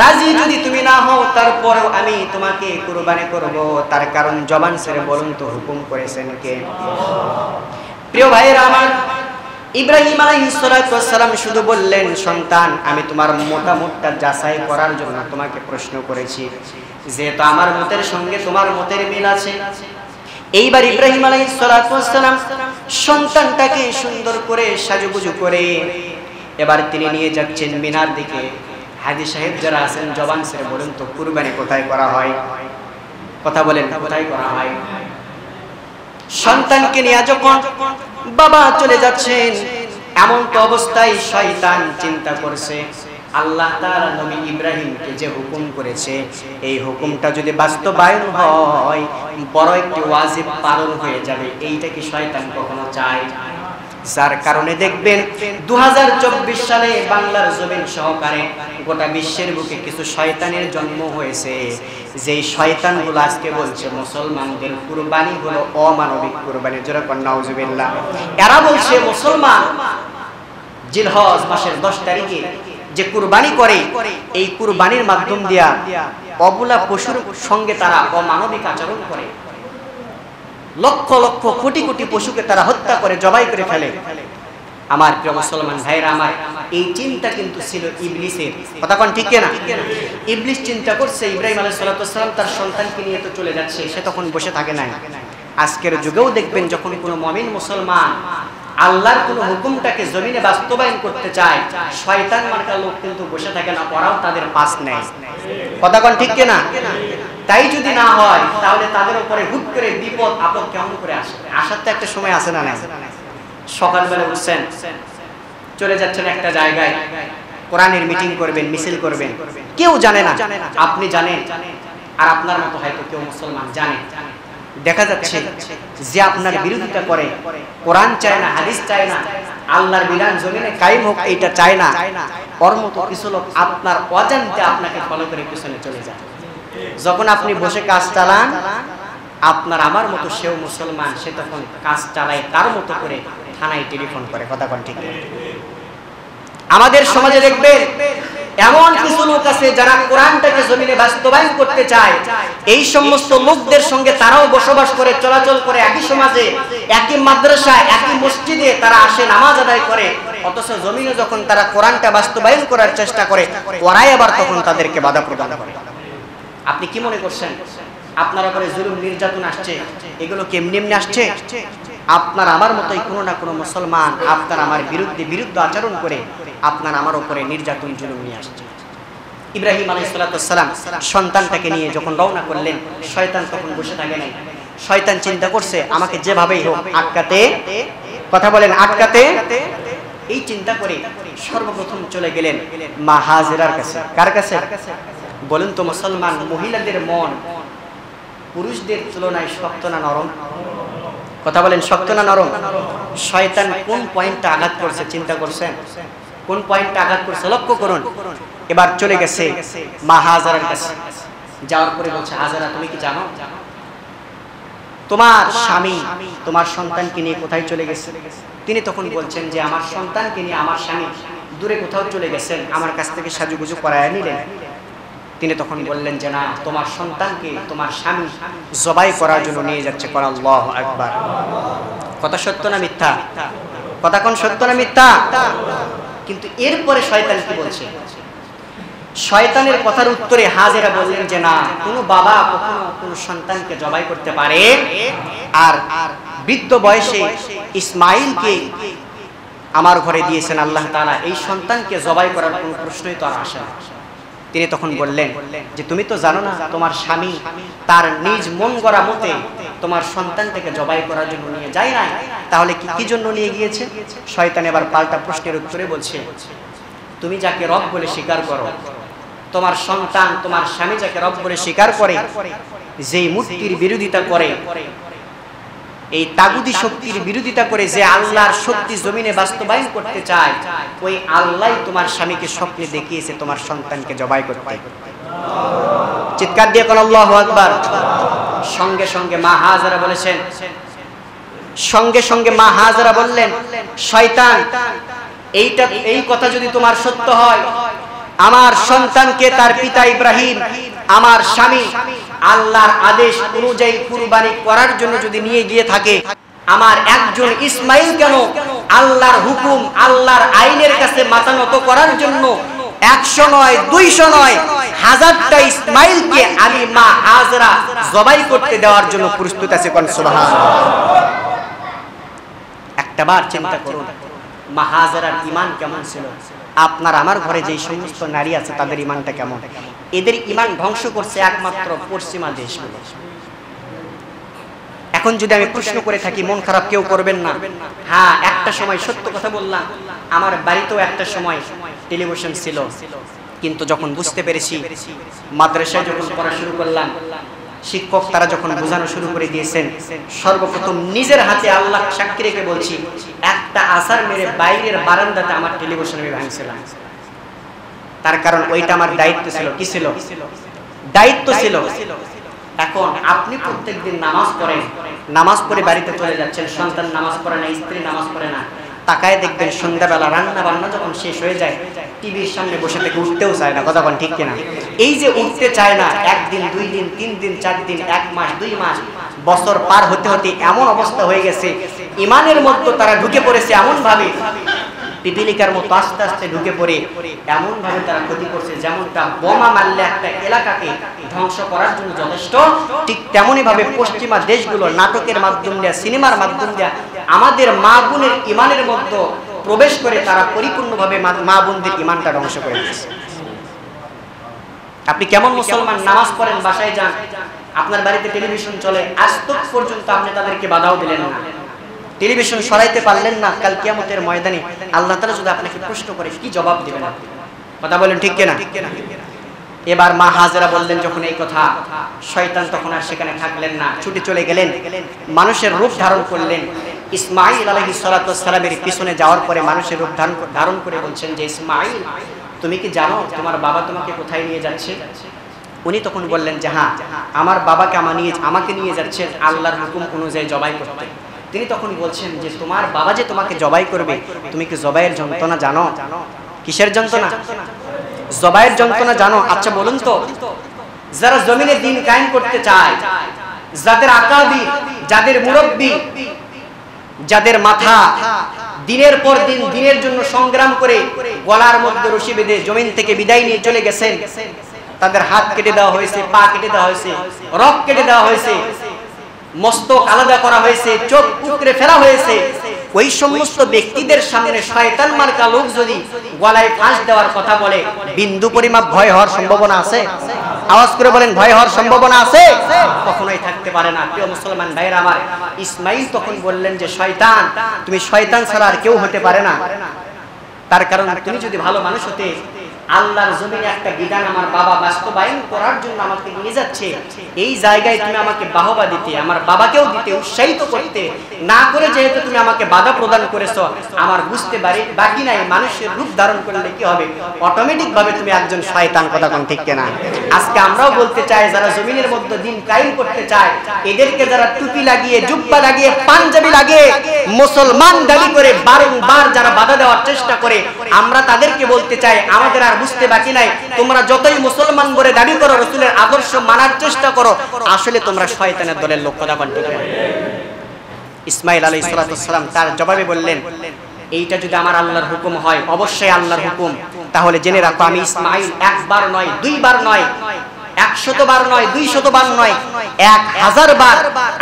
রাজি যদি তুমি না হও তারপরেও আমি তোমাকে কুরবানি করব। তার কারণ জবান ছেড়ে বলুন তো হুকুম করেছেন কে? প্রিয় ভাইরা আমার, ইব্রাহিম আলাইহিস সালাম শুধু বললেন, সন্তান আমি তোমার মতামতটা যাচাই করার জন্য তোমাকে প্রশ্ন করেছি, যেহেতু আমার মতের সঙ্গে তোমার মতের মিল আছে। এইবার ইব্রাহিম আলাইহিস সালাম সন্তানটাকে সুন্দর করে সাজুগুজু করে এবার তিনি নিয়ে যাচ্ছেন মিনার দিকে। হাজী সাহেব যারা আছেন জবান ছেড়ে বলুন তো কুরবানি কোথায় করা হয়? কথা বলেন, কোথায় করা হয়? সন্তানকে নিয়ে যখন বাবা চলে যাচ্ছেন, এমন তো অবস্থায় শয়তান চিন্তা করছে আল্লাহ তাআলা নবী ইব্রাহিমকে যে হুকুম করেছে, এই হুকুমটা যদি বাস্তবায়ন হয় বড় একটি ওয়াজিব পালন হয়ে যাবে। এইটা কি শয়তান কখনো চায়? যার কারণে দেখবেন 2024 সালে বাংলার জমিন সহকারে গোটা বিশ্বের বুকে কিছু শয়তানের জন্ম হয়েছে, যেই শয়তানগুলো আজকে বলছে মুসলমানদের কুরবানি হলো অমানবিক কুরবানি। জোরে কোন নাউজুবিল্লাহ। এরা বলছে মুসলমান জিলহজ মাসের 10 তারিখে যে কুরবানি করে, এই কুরবানির মাধ্যম দিয়া অবলা পশুর সঙ্গে তারা অমানবিক আচরণ করে, লক্ষ লক্ষ কোটি কোটি পশুকে তারা হত্যা করে জবাই করে ফেলে। আমার প্রিয় মুসলমান ভাইরা আমার, এই চিন্তা কিন্তু ছিল ইবলিসের। কথা কোন ঠিক না? ইবলিস চিন্তা করছে ইব্রাহিম আলাইহিস সালাম তার সন্তানকে নিয়ে তো চলে যাচ্ছে, সে তখন বসে থাকে নাই। আজকের যুগেও দেখবেন যখন কোনো মুমিন মুসলমান আল্লাহর কোন হুকুমটাকে জমিনে বাস্তবায়ন করতে চায়, শয়তান মার্কা লোক কিন্তু বসে থাকে না, ওরাও তাদের পাশ নেয়। কথা কোন ঠিক না? তাই যদি না হয় তাহলে তাদের উপরে হুট করে বিপদ আপদ কেমন করে আসে? আসার তো একটা সময় আসে না? সকালবেলা উঠছেন, চলে যাচ্ছেন একটা জায়গায়, কোরআনের মিটিং করবেন, মিছিল করবেন, কেউ জানে না, আপনি জানেন, আর আপনার মতো হয়তো কেউ মুসলমান জানে। দেখা যাচ্ছে যে আপনার বিরোধিতা করে, কোরআন চায় না, হাদিস চায় না, আল্লাহর বিধান জমিনে কায়েম হোক এইটা চায় না, ওর মতো কিছু লোক আপনার অজান্তে আপনাকে ফলো করে পিছনে চলে যায়। যখন আপনি বসে কাজ চালান, আপনার আমার মতো সেও মুসলমান, সে তখন কাজ চালায় তার মতো করে, থানায় টেলিফোন করে। কথা কোন ঠিক? আমাদের সমাজে দেখবেন এমন কিছু লোক আছে যারা কোরআনটাকে জমিনে বাস্তবায়ন করতে চায়, এই সমস্ত লোকদের সঙ্গে তারাও বসবাস করে, চলাচল করে, একই সমাজে, একই মাদ্রাসায়, একই মসজিদে তারা আসে, নামাজ আদায় করে, অথচ জমিনে যখন তারা কোরআনটা বাস্তবায়ন করার চেষ্টা করে, ওরাই আবার তখন তাদেরকে বাধা প্রদান করে। আপনি কি মনে করছেন আপনার উপরে জুলুম নির্যাতন আসছে? এগুলো কেমনি এমনি আসছে? আপনার আমার মতোই কোনো না কোনো মুসলমান আপনার আমার বিরুদ্ধ আচরণ করে আপনার আমার উপরে নির্যাতন জুলুম নিয়ে আসছে। ইব্রাহিম আলাইহিস সালাম সন্তানটাকে নিয়ে যখন রওনা করলেন, শয়তান তখন বসে থাকে নাই। শয়তান চিন্তা করছে আমাকে যেভাবেই হোক আটকাতে, কথা বলেন, আটকাতে, এই চিন্তা করে সর্বপ্রথম চলে গেলেন মা হাজেরার কাছে। কার কাছে? বলেন তো মুসলমান মহিলাদের মন পুরুষদের তুলনায় শক্ত না নরম? কথা বলেন, শক্ত না নরম? শয়তান কোন পয়েন্টটা আঘাত করছে চিন্তা করছেন? কোন পয়েন্টটা আঘাত করছে লক্ষ্য করুন। এবার চলে গেছে মা হাজেরার কাছে। যাওয়ার পরে বলছে, হাজেরা তুমি কি জানো তোমার স্বামী তোমার সন্তানকে নিয়ে কোথায় চলে গেছে? তিনি তখন বলছেন যে আমার সন্তানকে নিয়ে আমার স্বামী দূরে কোথাও চলে গেছেন, আমার কাছ থেকে সাজুগুজু করায় নিলেন। তিনি তখন বললেন যে না, তোমার সন্তানকে তোমার স্বামী জবাই করার জন্য নিয়ে যাচ্ছে। কর আল্লাহু আকবার। কথা সত্য না মিথ্যা? কথা কোন সত্য না মিথ্যা? কিন্তু এরপরে শয়তান কি বলছে? শয়তানের কথার উত্তরে হাজেরা বললেন যে না, কোনো বাবা কখনো কোনো সন্তানকে জবাই করতে পারে? আর বৃদ্ধ বয়সে ইসমাইলকে আমার ঘরে দিয়েছেন আল্লাহ তাআলা, এই সন্তানকে জবাই করার কোনো প্রশ্নই তো আর আসে না। তিনি তখন বললেন যে তুমি তো জানো না তোমার স্বামী তার নিজ মন গড়া মতে তোমার সন্তানটাকে জবাই করার জন্য নিয়ে যায় না, তাহলে কি জন্য নিয়ে গিয়েছে? শয়তান এবার পাল্টা প্রশ্নের উত্তরে বলছে, তুমি যাকে রব বলে স্বীকার করো, তোমার সন্তান তোমার স্বামী যাকে রব বলে স্বীকার করে, যেই মূর্তির বিরোধিতা করে, এই তাগুতি শক্তির বিরোধিতা করে যে আল্লাহর শক্তি জমিনে বাস্তবায়ন করতে চায়, ওই আল্লাহ তোমার স্বামীকে স্বপ্নে দেখিয়েছে তোমার সন্তানকে জবাই করতে। চিৎকার দিয়ে কোন আল্লাহু আকবার। সঙ্গে সঙ্গে মা হাজেরা বলেছেন, সঙ্গে সঙ্গে মা হাজেরা বললেন, শয়তান এই কথা যদি তোমার সত্য হয়, আমার সন্তানকে তার পিতা ইব্রাহিম আমার স্বামী আল্লাহর আদেশ অনুযায়ী কুরবানি করার জন্য যদি নিয়ে গিয়ে থাকে, আমার একজন ইসমাইল কেন আল্লাহর হুকুম আল্লাহর আইনের কাছে মাথা নত করার জন্য 100 নয় 200 নয় 1000টা ইসমাইলকে আমি মা হাজেরা জবাই করতে দেওয়ার জন্য প্রস্তুত আছে। কোন সুবহানাল্লাহ। একটাবার চিন্তা করুন মা হাজেরার ঈমান কেমন ছিল, আপনার আমার ঘরে যে সমস্ত নারী আছে তাদের ঈমানটা কেমন? এদের ঈমান ধ্বংস করছে একমাত্র পশ্চিমা দেশগুলো। এখন যদি আমি প্রশ্ন করে থাকি মন খারাপ কেউ করবেন না। হ্যাঁ, একটা সময় সত্য কথা বললাম, আমার বাড়িতেও একটা সময় টেলিভিশন ছিল, কিন্তু যখন বুঝতে পেরেছি, মাদ্রাসায় যখন পড়া শুরু করলাম, শিক্ষক তারা যখন বোঝানো শুরু করে দিয়েছেন, সর্বপ্রথম নিজের হাতে আল্লাহ সাক্ষী রেখে বলছি, একটা আসার মেরে বাইরের বারান্দাতে আমার টেলিভিশন আমি ভাঙছিলাম। তার কারণ ওইটা আমার দায়িত্ব ছিল। কি ছিল? দায়িত্ব ছিল। এখন আপনি প্রত্যেকদিন নামাজ পড়েন, নামাজ পড়ে বাড়িতে চলে যাচ্ছেন, সন্তান নামাজ পড়ে না, স্ত্রী নামাজ পড়ে না, তাকায় দেখবেন সন্ধ্যাবেলা রান্না বান্না যখন শেষ হয়ে যায়, টিভির সামনে বসে থেকে উঠতেও চায় না। কথা কোন ঠিক কিনা? এই যে উঠতে চায় না, 1 দিন 2 দিন 3 দিন 4 দিন 1 মাস 2 মাস বছর পার হতে হতে এমন অবস্থা হয়ে গেছে, ইমানের মধ্যে তারা ঢুকে পড়েছে এমন ভাবে, পিপিলিকার মতো আস্তে আস্তে ঢুকে পড়ে এমন ভাবে তারা ক্ষতি করছে, যেমনটা বোমা মারলে একটা এলাকাকে ধ্বংস করার জন্য যথেষ্ট, ঠিক তেমনি ভাবে পশ্চিমা দেশগুলো নাটকের মাধ্যম দিয়ে, সিনেমার মাধ্যম দিয়ে আমাদের মা বোনের ইমানের মধ্যে প্রবেশ করে তারা পরিপূর্ণভাবে মা বোনদের ইমানটা ধ্বংস করে দিয়েছে। আপনি কেমন মুসলমান, নামাজ পড়েন, বাসায় যান, আপনার বাড়িতে টেলিভিশন চলে, আজ তক পর্যন্ত আপনি তাদেরকে বাধাও দিলেন না, টেলিভিশন সরাইতে পারলেন না, কাল কিয়ামতের ময়দানে আল্লাহ তাআলা যদি আপনাকে প্রশ্ন করে কি জবাব দিবেন? কথা বলেন ঠিক কিনা? এবার মা হাজেরা বললেন যখন এই কথা, শয়তান তখন আর সেখানে থাকলেন না, ছুটে চলে গেলেন, মানুষের রূপ ধারণ করলেন। ইসমাঈল আলাইহিস সালাতু ওয়াস সালামের পিছনে যাওয়ার পরে মানুষের রূপ ধারণ করে বলছেন যে, ইসমাঈল তুমি কি জানো তোমার বাবা তোমাকে কোথায় নিয়ে যাচ্ছে? উনি তখন বললেন যে হ্যাঁ, আমার বাবাকে আমাকে নিয়ে যাচ্ছেন আল্লাহর হুকুম অনুযায়ী জবাই করতে। তিনি তখন বলছেন যে তোমার বাবা যে তোমাকে জবাই করবে, তুমি কি জবাইয়ের যন্ত্রণা জানো? কিসের যন্ত্রণা? জবাইয়ের যন্ত্রণা জানো? আচ্ছা বলুন তো, যারা জমিনে দিন কায়েম করতে চায়, যাদের আকাবির, যাদের মুরব্বী, যাদের মাথা দিনের পর দিন দিনের জন্য সংগ্রাম করে গলার মধ্যে রশি বেঁধে জমিন থেকে বিদায় নিয়ে চলে গেছেন, তাদের হাত কেটে দেওয়া হয়েছে, পা কেটে দেওয়া হয়েছে, রক কেটে দেওয়া হয়েছে, মস্তক আলাদা করা হয়েছে, চোখ টুকরে ফেলা হয়েছে, ওই সমস্ত ব্যক্তিদের সামনে শয়তান মার্কা লোক যদি গলায় ফাঁস দেওয়ার কথা বলে, বিন্দু পরিমাপ ভয় হওয়ার সম্ভাবনা আছে? আওয়াজ করে বলেন, ভয় হওয়ার সম্ভাবনা আছে? কখনোই থাকতে পারে না। প্রিয় মুসলমান ভাইরা আমার, ইসমাঈল তখন বললেন যে শয়তান, তুমি শয়তান ছাড়া আর কেউ হতে পারে না। তার কারণ তুমি যদি ভালো মানুষ হতে, আল্লাহর জমিনে একটা বিধান আমার বাবা বাস্তবায়ন করার জন্য আমাকে নিয়ে যাচ্ছে, এই জায়গায় তুমি আমাকে বাহবা দিতে, আমার বাবাকেও দিতে, উৎসাহিত করতে না করে যেহেতু তুমি আমাকে বাধা প্রদান করেছো, আমার বুঝতে বাকি নাই মানুষের রূপ ধারণ করলে কি হবে, অটোমেটিক ভাবে তুমি একজন শয়তান। কথা কোন ঠিক কিনা? আজকে আমরাও বলতে চাই, যারা জমিনের মধ্যে দিন কায়েম করতে চায়, এদেরকে যারা টুপি লাগিয়ে, জুব্বা লাগিয়ে, পাঞ্জাবি লাগিয়ে মুসলমান দাবি করে বারংবার যারা বাধা দেওয়ার চেষ্টা করে, আমরা তাদেরকে বলতে চাই, আমাদের আর বুঝতে বাকি নাই, তোমরা যতই মুসলমান বলে দাবি করো, রাসূলের আদর্শ মানার চেষ্টা করো, আসলে তোমরা শয়তানের দলের লোক। কথা বলতে। ইসমাঈল আলাইহিস সালাম তার জবাবে বললেন, এইটা যদি আমার আল্লাহর হুকুম হয়, অবশ্যই আল্লাহর হুকুম, তাহলে জেনে রাখো আমি ইসমাঈল একবার নয়, দুইবার নয়, 100 বার নয়, 200 বার নয়, 1000 বার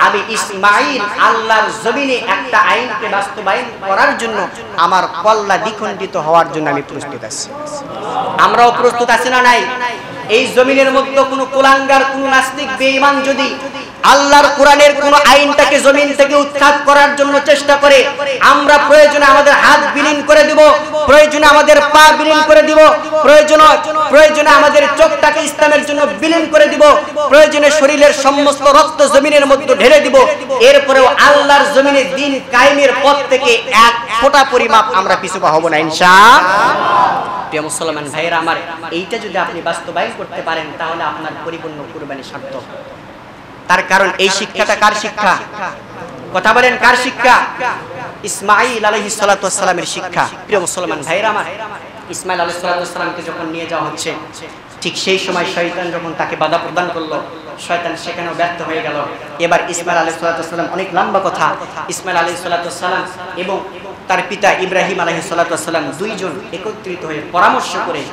আমি ইসমাঈল আল্লাহর জমিনে একটা আইনকে বাস্তবায়ন করার জন্য আমার কল্লা দ্বিখণ্ডিত হওয়ার জন্য আমি প্রস্তুত আছি। আমরাও প্রস্তুত আছি না নাই? এই জমিনের মধ্যে কোনো কুলাঙ্গার, কোনো নাস্তিক, বেঈমান যদি আল্লাহর কোরআনের কোন আইনটাকে জমিন থেকে উৎখাত করার জন্য চেষ্টা করে, আমরা প্রয়োজনে আমাদের হাত বিলীন করে দিব, প্রয়োজনে আমাদের পা বিলীন করে দিব, প্রয়োজনে আমাদের চোখটাকে ইসলামের জন্য বিলীন করে দিব, প্রয়োজনে শরীরের সমস্ত রক্ত জমিনের মধ্যে ঢেলে দিব, এরপরেও আল্লাহর জমিনে দ্বীন কায়েমের পথ থেকে এক ফোঁটা পরিমাপ আমরা পিছু পা হব না ইনশাআল্লাহ। প্রিয় মুসলমান ভাইয়েরা আমার, এইটা যদি আপনি বাস্তবায়ন করতে পারেন তাহলে আপনার পরিপূর্ণ কুরবানি সার্থক। তার কারণ এই শিক্ষাটা কার শিক্ষা? কথা বলেন, কার শিক্ষা? ইসমাঈল আলাইহিস সালাতু ওয়াস সালামের শিক্ষা। প্রিয় মুসলমান ভাইয়েরা আমার, ইসমাঈল আলাইহিস সালাতু ওয়াস সালামকে যখন নিয়ে যাওয়া হচ্ছে, ঠিক সেই সময় শয়তান যখন তাকে বাধা প্রদান করলো, শয়তান সেখানেও ব্যর্থ হয়ে গেল। এবার ইসমাঈল আলাইহিস সালাতু ওয়াস সালাম, অনেক লম্বা কথা, ইসমাঈল আলাইহিস সালাতু ওয়াস সালাম এবং তার পিতা ইব্রাহিম আলাইহিস সালাতু ওয়াস সালাম দুইজন একত্রিত হয়ে পরামর্শ করে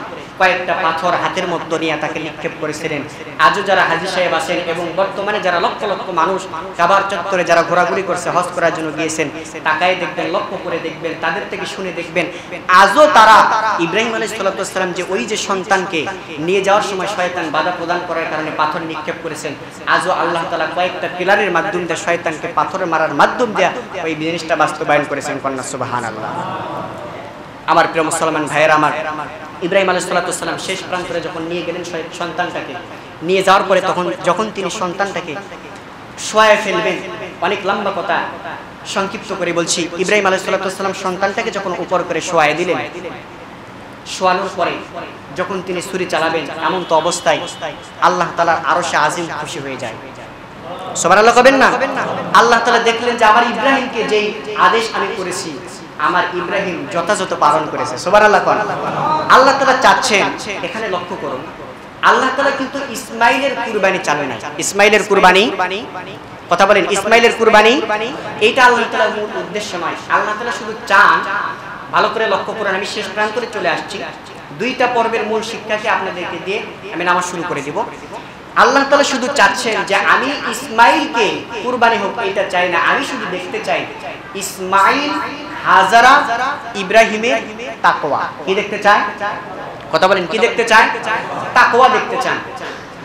কয়েকটা পাথর হাতের মধ্যে নিয়ে তাকে নিক্ষেপ করেছিলেন। আজও যারা হাজী সাহেব আছেন এবং বর্তমানে যারা লক্ষ লক্ষ মানুষ কাবার চত্বরে যারা ঘোরাঘুরি করছে, হজ করার জন্য গিয়েছেন, তাকায় দেখবেন, লক্ষ্য করে দেখবেন, তাদের থেকে শুনে দেখবেন, আজও তারা ইব্রাহিম আলাইহিস সালাতু ওয়াস সালাম যে ওই যে সন্তানকে নিয়ে যাওয়ার সময় শয়তান বাধা প্রদান করার কারণে পাথর নিক্ষেপ করেছেন, আজও আল্লাহ তাআলা কয়েকটা পিলারের মাধ্যম দিয়ে শয়তানকে পাথরে মারার মাধ্যম দিয়ে ওই জিনিসটা বাস্তবায়ন করেছেন। কন্যা সুবহানাল্লাহ। আমার প্রিয় মুসলমান ভাইয়েরা আমার, ইব্রাহিম আলাইহিস সালাতু ওয়াস সালাম শেষ প্রান্তরে যখন নিয়ে গেলেন সন্তানটাকে, নিয়ে যাওয়ার পরে যখন তিনি সন্তানটাকে শোয়ায় ফেলবেন, অনেক লম্বা কথা সংক্ষিপ্ত করে বলছি, ইব্রাহিম আলাইহিস সালাতু ওয়াস সালাম সন্তানটাকে যখন উপর করে শোয়ায় দিলেন, শোয়ানোর পরে যখন তিনি ছুরি চালাবেন, এমন তো অবস্থায় আল্লাহ তাআলার আরশে আজিম খুশি হয়ে যায়। সুবহানাল্লাহ কবেন না? আল্লাহ তাআলা দেখলেন যে আমার ইব্রাহিমকে যেই আদেশ আমি করেছি, আমার ইব্রাহিম যথাযথ পালন করেছে। সুবহানাল্লাহ। আল্লাহ তাআলা চাচ্ছেন, এখানে লক্ষ্য করুন, আল্লাহ তাআলা কিন্তু ইসমাঈলের কুরবানি চান না। ইসমাঈলের কুরবানি, কথা বলেন, ইসমাঈলের কুরবানি এটা আল্লাহ তাআলার মূল উদ্দেশ্য নয়। আল্লাহ তাআলা শুধু চান, ভালো করে লক্ষ্য করুন, আমি শেষ প্রান্তরে চলে আসছি, দুইটা পর্বের মূল শিক্ষাকে আপনাদেরকে দিয়ে আমি নামাজ শুরু করে দিব। আল্লাহ তাআলা শুধু চাচ্ছেন যে আমি ইসমাঈলকে কুরবানি হোক এটা চাই না, আমি শুধু দেখতে চাই ইসমাঈল, হাজারা, ইব্রাহিমের তাকওয়া। কি দেখতে চায়? কথা বলেন, কি দেখতে চায়? তাকওয়া দেখতে চান।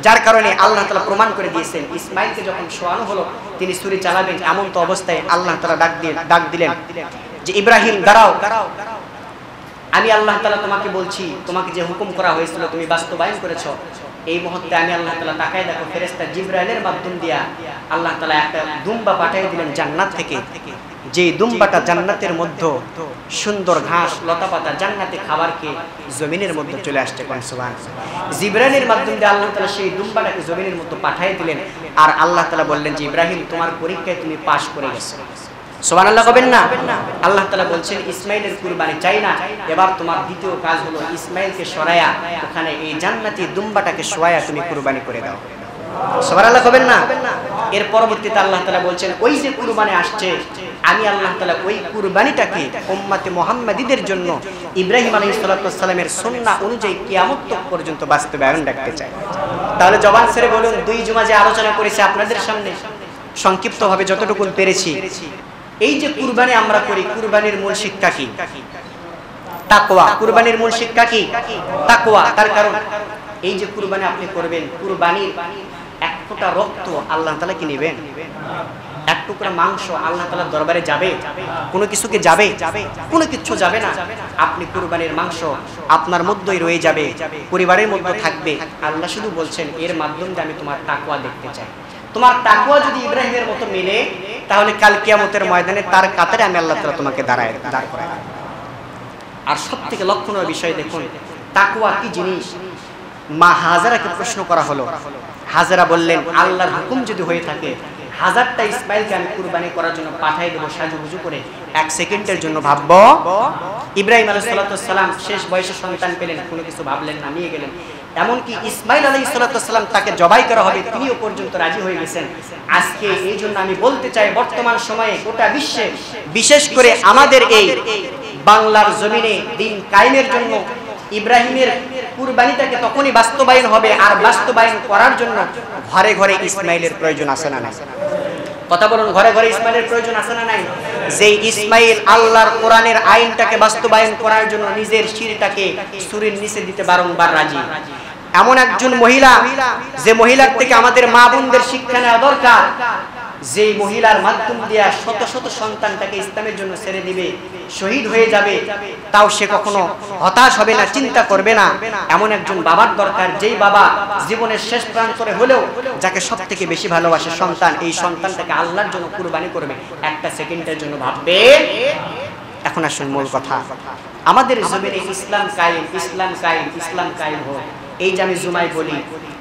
যার কারণে আল্লাহ তাআলা প্রমাণ করে দিয়েছেন, ইসমাঈলকে যখন শোয়ানো হলো, তিনি ছুরি চালাবেন, এমন তো অবস্থায় আল্লাহ তাআলা ডাক দিলেন যে ইব্রাহিম দাঁড়াও, আমি আল্লাহ তাআলা তোমাকে বলছি, তোমাকে যে হুকুম করা হয়েছিল তুমি বাস্তবায়ন করেছো। এই মুহূর্তে আমি আল্লাহ তাআলা, তাকায় দেখো, ফেরেশতা জিবরাইলের মাধ্যম দিয়া আল্লাহ তাআলা একটা দুম্বা পাঠিয়ে দিলেন জান্নাত থেকে, যে দুম্বাটা জান্নাতের মধ্যে সুন্দর ঘাস লতাপাতা জান্নাতে খাবার খেয়ে জমিনের মধ্যে চলে আসছে। কোন সুবহানাল্লাহ। জিবরাইলের মাধ্যম দিয়ে আল্লাহ তাআলা সেই দুম্বাটাকে জমিনের মধ্যে পাঠিয়ে দিলেন, আর আল্লাহ তাআলা বললেন যে ইব্রাহিম তোমার পরীক্ষায় তুমি পাস করে গেছো। সুবহানাল্লাহ কবেন না? আল্লাহ তাআলা বলছেন ইসমাঈলের কুরবানি চাই না, এবার তোমার দ্বিতীয় কাজ হলো ইসমাঈলকে সরায়া ওখানে এই জান্নাতি দুম্বাটাকে শোয়ায়া তুমি কুরবানি করে দাও। সুবহানাল্লাহ কবেন না? এর পরবর্তীতে আল্লাহ তাআলা বলছেন ওই যে কুরবানি আসছে, আমি আল্লাহ তাআলা ওই কুরবানিটাকে উম্মতে মুহাম্মাদীদের জন্য ইব্রাহিম আলাইহিস সালাতু ওয়াস সালামের সুন্নাহ অনুযায়ী কিয়ামত পর্যন্ত বাস্তবায়ন রাখতে চাই। তাহলে জবান ছেড়ে বলুন, দুই জুমা যে আলোচনা করেছি আপনাদের সামনে সংক্ষিপ্তভাবে যতটুকু পেরেছি, এই যে কুরবানি আমরা করি, কুরবানির মূল শিক্ষা কি? তাকওয়া। কুরবানির মূল শিক্ষা কি? তাকওয়া। তার কারণ এই যে কুরবানি আপনি করবেন, কুরবানির এক ফোঁটা রক্ত আল্লাহ তাআলা কি নেবেন? এক টুকরা মাংস আল্লাহ তাআলার দরবারে যাবে? কোনো কিছুকে যাবে? কোনো কিছু যাবে না। আপনি কুরবানির মাংস আপনার মধ্যেই রয়ে যাবে, পরিবারের মধ্যে থাকবে। আল্লাহ শুধু বলছেন এর মাধ্যমে আমি তোমার তাকওয়া দেখতে চাই। তোমার তাকওয়া যদি ইব্রাহিমের মতো মেলে, তাহলে কাল কিয়ামতের ময়দানে তার কাতারে আমি আল্লাহ তাআলা তোমাকে দাঁড় করাই। আর সবথেকে লক্ষণীয় বিষয় দেখুন, তাকওয়া কি জিনিস? মা হাজারাকে প্রশ্ন করা হলো, হাজারা বললেন আল্লাহর হুকুম যদি হয়ে থাকে, হাজারটা ইসমাঈলকে আমি কুরবানি করার জন্য পাঠিয়ে দেবো সাজুগুজু করে, এক সেকেন্ডের জন্য ভাববো? ইব্রাহিম আলাইহিস সালাতু ওয়াস সালাম শেষ বয়সে সন্তান পেলেন, কোনো কিছু ভাবলেন না, নিয়ে গেলেন। এমনকি ইসমাঈল আলাইহিস সালাতু ওয়াস সালাম তাকে জবাই করা হবে, তিনিও পর্যন্ত রাজি হয়ে গেছেন। আজকে এই জন্য আমি বলতে চাই, বর্তমান সময়ে গোটা বিশ্বে, বিশেষ করে আমাদের এই বাংলার জমিনে দিন কায়েমের জন্য ইব্রাহিমের কুরবানিটাকে তখনই বাস্তবায়ন হবে। আর বাস্তবায়ন করার জন্য ঘরে ঘরে ইসমাইলের প্রয়োজন আছে না নাই? কথা বলুন, ঘরে ঘরে ইসমাইলের প্রয়োজন আছে না নাই? যে ইসমাইল আল্লাহর কোরআনের আইনটাকে বাস্তবায়ন করার জন্য নিজের শিরটাকে ছুরির নিচে দিতে বারংবার রাজি। এমন একজন মহিলা, যে মহিলার থেকে আমাদের মা বোনদের শিক্ষা নেওয়া দরকার, যে মহিলার মাধ্যম দিয়ে শত শত সন্তানটাকে ইসলামের জন্য ছেড়ে দিবে, শহীদ হয়ে যাবে, তাও সে কখনো হতাশ হবে না, চিন্তা করবে না। এমন একজন বাবার দরকার, যেই বাবা জীবনের শেষ প্রান্তরে হলেও যাকে সব থেকে বেশি ভালোবাসে সন্তান, এই সন্তানটাকে আল্লাহর জন্য কুরবানি করবে, একটা সেকেন্ডের জন্য ভাববে। এখন আসুন মূল কথা, আমাদের জমিনে ইসলাম কায়েম, ইসলাম কায়েম, ইসলাম কায়েম হোক। এই যে আমি জুমায় বলি,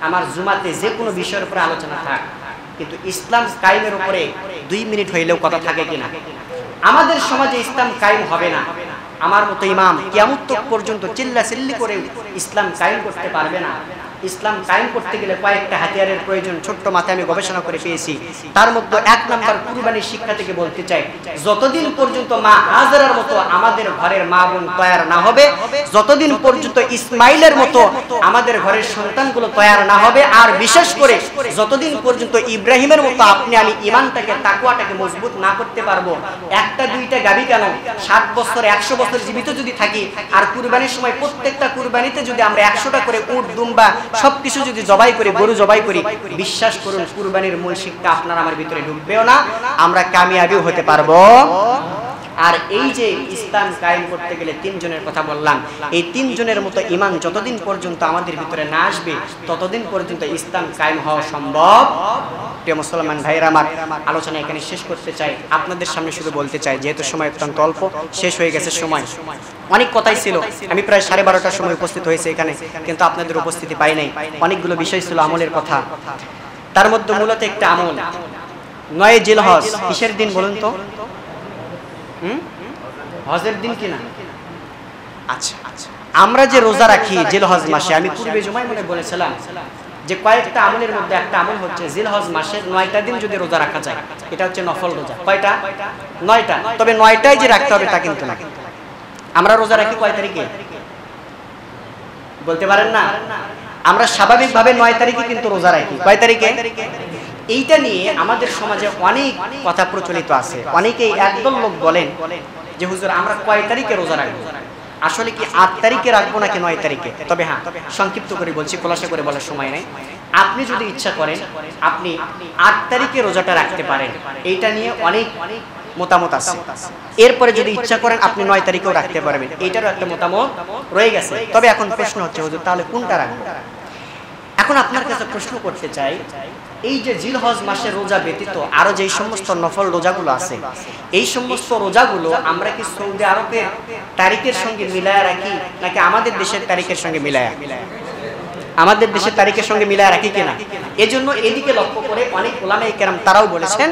আমার জুমাতে যে কোনো বিষয়ের উপরে আলোচনা থাক, কিন্তু ইসলাম কায়েমের উপরে 2 মিনিট হইলেও কথা থাকে কিনা? আমাদের সমাজে ইসলাম কায়েম হবে না। আমার মতো ইমাম কিয়ামত পর্যন্ত চিল্লাচিল্লি করে ইসলাম কায়েম করতে পারবে না। ইসলাম কায়েম করতে গেলে কয়েকটা হাতিয়ারের প্রয়োজন। ছোট্ট মাথায় আমি গবেষণা করে পেয়েছি। তার মধ্যে 1 নাম্বার কুরবানির শিক্ষা থেকে বলতে চাই, যতদিন পর্যন্ত মা হাজেরার মতো আমাদের ঘরের মা বোন তৈয়ার না হবে, যতদিন পর্যন্ত ইসমাইলের মতো আমাদের ঘরের সন্তানগুলো তৈয়ার না হবে, আর বিশেষ করে যতদিন পর্যন্ত ইব্রাহিমের মতো আপনি আমি ঈমানটাকে, তাকওয়াটাকে মজবুত না করতে পারবো, একটা দুইটা গাবি কেন 60 বছর 100 বছর জীবিত যদি থাকি, আর কুরবানির সময় প্রত্যেকটা কুরবানিতে যদি আমরা 100টা করে উট দুম্বা সবকিছু যদি জবাই করি, গরু জবাই করি, বিশ্বাস করুন কুরবানির মূল শিক্ষা আপনার আমার ভিতরে ঢুকবেও না, আমরা কামিয়াবিও হতে পারবো। আর এই যে ইসলাম কায়েম করতে গেলে 3 জনের কথা বললাম, এই 3 জনের মতো ঈমান যতদিন পর্যন্ত আমাদের ভিতরে না আসবে, ততদিন পর্যন্ত ইসলাম কায়েম হওয়া সম্ভব। প্রিয় মুসলমান ভাইরা আমার, আলোচনা এখানে শেষ করতে চাই। আপনাদের সামনে শুধু বলতে চাই, যেহেতু সময় অত্যন্ত অল্প, শেষ হয়ে গেছে সময়, অনেক কথাই ছিল। আমি প্রায় 12:30টার সময় উপস্থিত হয়েছে এখানে, কিন্তু আপনাদের উপস্থিতি পাই নাই। অনেকগুলো বিষয় ছিল আমলের কথা, তার মধ্যে মূলত একটা আমল 9 জিলহজ। কিসের দিন বলুন তো? হজের দিন কিনা? আচ্ছা, আমরা যে রোজা রাখি জিলহজ মাসে, আমি পূর্বে জুমায় মনে বলেছিলাম যে কয়েকটা আমলের মধ্যে একটা আমল হচ্ছে জিলহজ মাসের 9টা দিন যদি রোজা রাখা যায়, এটা হচ্ছে নফল রোজা। কয়টা? 9টা। তবে 9টাই যে রাখতে হবে তা কিন্তু না। আমরা রোজা রাখি কয় তারিখে বলতে পারেন না? আমরা স্বাভাবিকভাবে 9 তারিখে কিন্তু রোজা রাখি। কয় তারিখে? এইটা নিয়ে আমাদের সমাজে অনেক কথা প্রচলিত আছে। অনেকেই একদল লোক বলেন যে হুজুর আমরা কয় তারিখে রোজা রাখবো? আসলে কি 8 তারিখে রাখবো নাকি 9 তারিখে? তবে হ্যাঁ, সংক্ষিপ্ত করে বলছি, খোলাসা করে বলার সময় নেই। আপনি যদি ইচ্ছা করেন আপনি 8 তারিখে রোজাটা রাখতে পারেন, এইটা নিয়ে অনেক মতামত আছে। এরপরে যদি ইচ্ছা করেন আপনি 9 তারিখেও রাখতে পারবেন, এইটারও একটা মতামত রয়ে গেছে। তবে এখন প্রশ্ন হচ্ছে হুজুর তাহলে কোনটা রাখবো? এখন আপনার কাছে প্রশ্ন করতে চাই, এই যে জিলহজ মাসের রোজা ব্যতীত আরো যে সমস্ত নফল রোজাগুলো আছে, এই সমস্ত রোজাগুলো আমরা কি সৌদি আরবের তারিখের সঙ্গে মিলায়া রাখি নাকি আমাদের দেশের তারিখের সঙ্গে মিলায়া? আমাদের দেশের তারিখের সঙ্গে মিলায়া রাখি কিনা? এজন্য এদিকে লক্ষ্য করে অনেক উলামায়ে কেরাম তারাও বলেছেন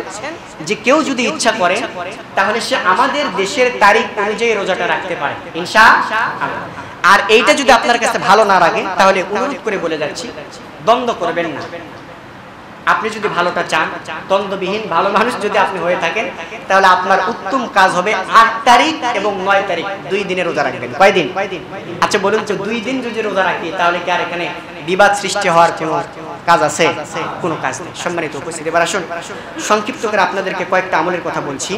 যে কেউ যদি ইচ্ছা করে তাহলে সে আমাদের দেশের তারিখ অনুযায়ী রোজাটা রাখতে পারে ইনশাআল্লাহ। আর এইটা যদি আপনার কাছে ভালো না লাগে তাহলে অনুরোধ করে বলে যাচ্ছি, দ্বন্দ্ব করবেন না। আপনি যদি ভালোটা চান, দ্বন্দ্ববিহীন ভালো মানুষ যদি আপনি হয়ে থাকেন, তাহলে আপনার উত্তম কাজ হবে 8 তারিখ এবং 9 তারিখ 2 দিনে রোজা রাখবেন। কয় দিন? আচ্ছা বলুন তো, 2 দিন যদি রোজা রাখি তাহলে কি আর এখানে বিবাদ সৃষ্টি হওয়ার কোনো কাজ আছে? কোনো কাজ নেই। সম্মানিত উপস্থিতি, এবার আসুন সংক্ষিপ্ত করে আপনাদেরকে কয়েকটা আমলের কথা বলছি।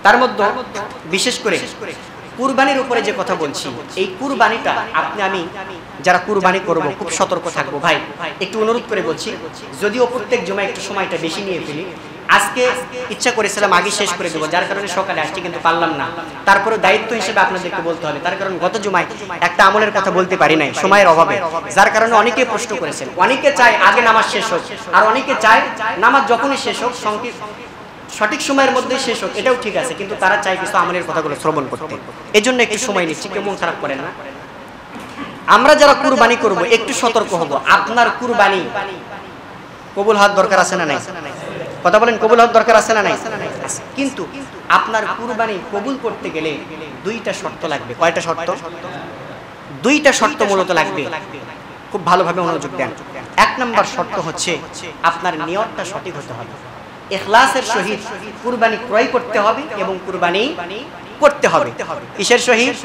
তার মধ্যে বিশেষ করে কুরবানির উপরে যে কথা বলছি, এই কুরবানিটা আপনি আমি যারা কুরবানি করব খুব সতর্ক থাকবো। ভাই একটু অনুরোধ করে বলছি, যদিও প্রত্যেক জমায় একটু সময়টা বেশি নিয়ে ফেলি, আজকে ইচ্ছা করেছিলাম আগে শেষ করে দেবো, যার কারণে সকালে আসছি কিন্তু পারলাম না। তারপরে দায়িত্ব হিসেবে আপনাদেরকে বলতে হবে, তার কারণ গত জুমায় একটা আমলের কথা বলতে পারি নাই সময়ের অভাবে, যার কারণে অনেকে প্রশ্ন করেছেন। অনেকে চায় আগে নামাজ শেষ হোক, আর অনেকে চায় নামাজ যখনই শেষ হোক সঠিক সময়ের মধ্যে শেষ হোক, এটাও ঠিক আছে, কিন্তু তারা চায় কিছু আমলের কথাগুলো শ্রবণ করতে। এই জন্য একটু সময় নিচ্ছি, কেউ মন খারাপ করেন না। আমরা যারা কুরবানি করব একটু সতর্ক হব। আপনার কুরবানি কবুল হওয়ার দরকার আছে না নাই? কথা বলেন, কবুল হওয়ার দরকার আছে না নাই? কিন্তু আপনার কুরবানি কবুল করতে গেলে 2টা শর্ত লাগবে। কয়টা শর্ত? 2টা শর্ত মূলত লাগবে। খুব ভালোভাবে মনোযোগ দেন। 1 নম্বর শর্ত হচ্ছে আপনার নিয়তটা সঠিক হতে হবে। ইখলাসের সহিত কুরবানি ক্রয় করতে হবে এবং কুরবানি করতে হবে। কিসের সহিত?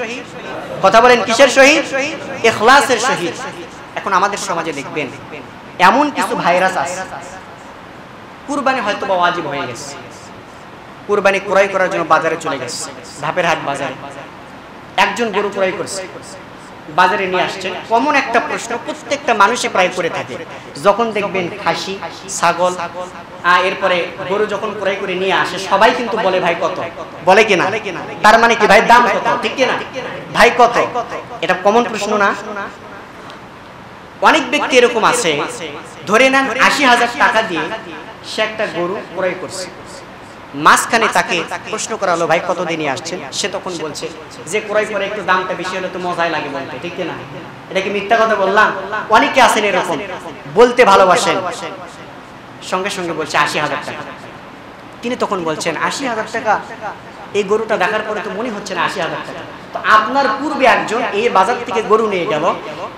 কথা বলেন, কিসের সহিত? ইখলাসের সহিত। এখন আমাদের সমাজে দেখবেন এমন কিছু ভাইরাস আছে, কুরবানি হয়তো বা ওয়াজিব হয়ে গেছে, কুরবানি ক্রয় করার জন্য বাজারে চলে গেছে, ধাপের হাট বাজারে একজন গরু ক্রয় করছে, বাজারে নিয়ে আসছেন। কমন একটা প্রশ্ন প্রত্যেকটা মানুষে প্রায় করে থাকে, যখন দেখবেন খাসি, ছাগল, এরপরে গরু যখন ক্রয় করে নিয়ে আসে সবাই কিন্তু বলে ভাই কত, বলে কিনা? তার মানে কি ভাই দাম কত, ঠিক কিনা? ভাই কত, এটা কমন প্রশ্ন না? অনেক ব্যক্তি এরকম আছে, ধরে নেন ৮০,০০০ টাকা দিয়ে সে একটা গরু ক্রয় করছে, মাঝখানে তাকে প্রশ্ন করা হলো ভাই কত দিয়ে নিয়ে আসছেন? সে তখন বলছে যে ক্রয় করে একটু দামটা বেশি হলে তো মজাই লাগে বলতে, ঠিক না? এটা কি মিথ্যা কথা বললাম? অনেকে আছেন এরকম, বলতে ভালোবাসেন, সঙ্গে সঙ্গে বলছে ৮০,০০০ টাকা। তিনি তখন বলছেন ৮০,০০০ টাকা, এই গরুটা দেখার পরে তো মনে হচ্ছে না ৮০,০০০ টাকা। তো আপনার পূর্বে একজন এই বাজার থেকে গরু নিয়ে গেল,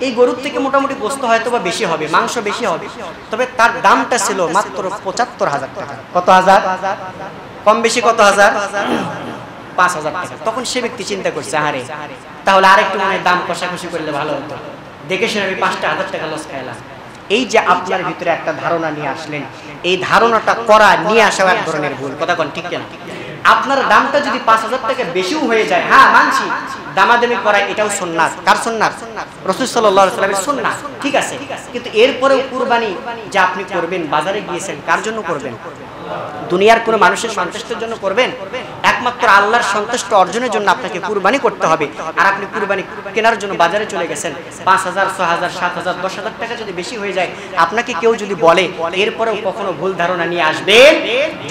এই গরুর থেকে মোটামুটি গোস্ত হয়তো বা বেশি হবে, মাংস বেশি হবে, তবে তার দামটা ছিল মাত্র ৭৫,০০০ টাকা। কত হাজার? কম বেশি কত হাজার? ৫,০০০ টাকা। তখন সে ব্যক্তি চিন্তা করছে আরে তাহলে আরেকটু মানে দাম কষাকষি করলে ভালো হতো, দেখে শুনে আমি ৫,০০০ টাকা লস খাইলাম। এই যে আপনার ভিতরে একটা ধারণা নিয়ে আসলেন, এই ধারণাটা করা নিয়ে আসাও এক ধরনের ভুল। কথা কোন ঠিক কেন? আপনার দামটা যদি ৫,০০০ টাকা বেশিও হয়ে যায়, হ্যাঁ মানছি, দামাদামি করা এটাও সুন্নাত। কার সুন্নাত? রাসূল সাল্লাল্লাহু আলাইহি ওয়াসাল্লামের সুন্নাত, ঠিক আছে। কিন্তু এরপরেও কুরবানি যে আপনি করবেন, বাজারে গিয়েছেন, কার জন্য করবেন? দুনিয়ার কোনো মানুষের সন্তুষ্টির জন্য করবেন? একমাত্র আল্লাহর সন্তুষ্টি অর্জনের জন্য আপনাকে কুরবানি করতে হবে। আর আপনি কুরবানি কেনার জন্য বাজারে চলে গেছেন, ৫,০০০, ৬,০০০, ৭,০০০, ১০,০০০ টাকা যদি বেশি হয়ে যায়, আপনাকে কেউ যদি বলে, এরপরেও কখনো ভুল ধারণা নিয়ে আসবেন,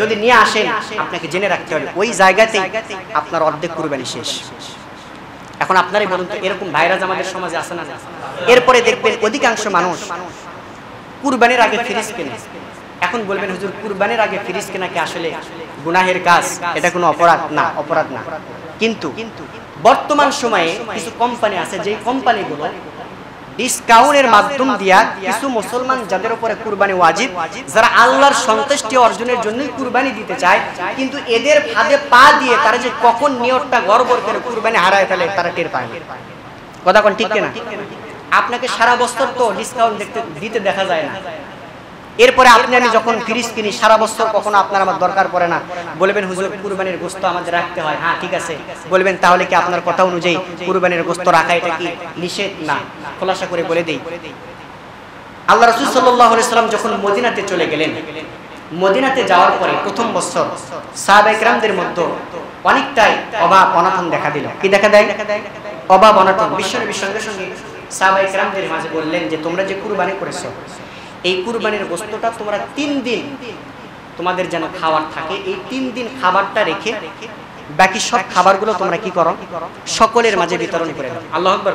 যদি নিয়ে আসেন আপনাকে জেনে রাখতে হবে ওই জায়গাতেই আপনার অর্ধেক কুরবানি শেষ। এখন আপনারাই বলুন তো, এরকম ভাইরাস আমাদের সমাজে আছে না? এরপরে দেখবেন অধিকাংশ মানুষ কুরবানির আগে ফ্রিজ কেনে। এখন বলবেন হুজুর কুরবানির আগে ফ্রিজ কেনা কি আসলে গুনাহের কাজ? এটা কোনো অপরাধ না, অপরাধ না। কিন্তু বর্তমান সময়ে কিছু কোম্পানি আছে, যে কোম্পানিগুলো ডিসকাউন্টের মাধ্যম দিয়া কিছু মুসলমান যাদের উপরে কুরবানি ওয়াজিব, যারা আল্লাহর সন্তুষ্টি অর্জনের জন্যই কুরবানি দিতে চায়, কিন্তু এদের ফাঁদে পা দিয়ে তারা যে কখন নিয়তটা গড়বড় করে কুরবানি হারায় ফেলে তারা টের পায় না। কথা কোন ঠিক না? আপনাকে সারা বছর তো ডিসকাউন্ট দিতে দেখা যায় না, এরপরে আপনি আমি যখন ফ্রিজ কিনি সারা বছর কখনো আপনার আমার দরকার পড়ে না, বলবেন হুজুর কুরবানির গোশত আমাদের রাখতে হয়। হ্যাঁ ঠিক আছে, বলবেন তাহলে কি আপনার কথা অনুযায়ী কুরবানির গোশত রাখা এটা কি নিষেধ? না। খোলাসা করে বলে দেই, আল্লাহ রাসূল সাল্লাল্লাহু আলাইহি ওয়াসাল্লাম যখন মদিনাতে চলে গেলেন, মদিনাতে যাওয়ার পরে প্রথম বছর সাহাবায়ে কেরামদের মধ্যে অনেকটাই অভাব অনটন দেখা দিল। কি দেখা দেয়? অভাব অনটন। বিশ্বনবীর সঙ্গে সঙ্গে সাহাবায়ে কেরামদের মাঝে বললেন যে তোমরা যে কুরবানি করেছো, এই কুরবানির গোশতটা তোমরা ৩ দিন তোমাদের যেন খাবার থাকে, এই ৩ দিন খাবারটা রেখে বাকি সব খাবারগুলো তোমরা কি করো? সকলের মাঝে বিতরণ করে দাও। আল্লাহু আকবার।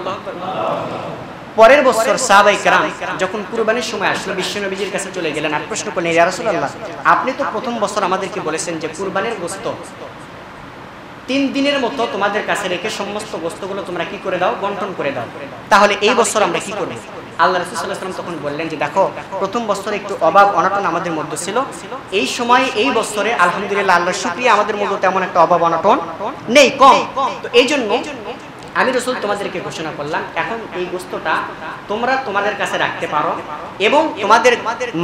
পরের বছর সাহাবায়ে কেরাম যখন কুরবানির সময় আসলো, বিশ্বনবীজির কাছে চলে গেলেন আর প্রশ্ন করলেন, ইয়া রাসূলুল্লাহ, আপনি তো প্রথম বছর আমাদেরকে বলেছেন যে কুরবানির গোশত ৩ দিনের মতো তোমাদের কাছে রেখে সমস্ত গোশতগুলো তোমরা কি করে দাও? বন্টন করে দাও। তাহলে এই বছর আমরা কি করব? আল্লাহ রাসূল সাল্লাল্লাহু আলাইহি ওয়াসাল্লাম তখন বললেন যে দেখো, প্রথম বছরে একটু অভাব অনটন আমাদের মধ্যে ছিল, এই সময় এই বছরে আলহামদুলিল্লাহ আল্লাহর শুকরিয়া আমাদের মধ্যে তেমন একটা অভাব অনটন নেই, কম। তো এই জন্য আমি রাসূল তোমাদেরকে ঘোষণা করলাম, এখন এই গোশতটা তোমরা তোমাদের কাছে রাখতে পারো এবং তোমাদের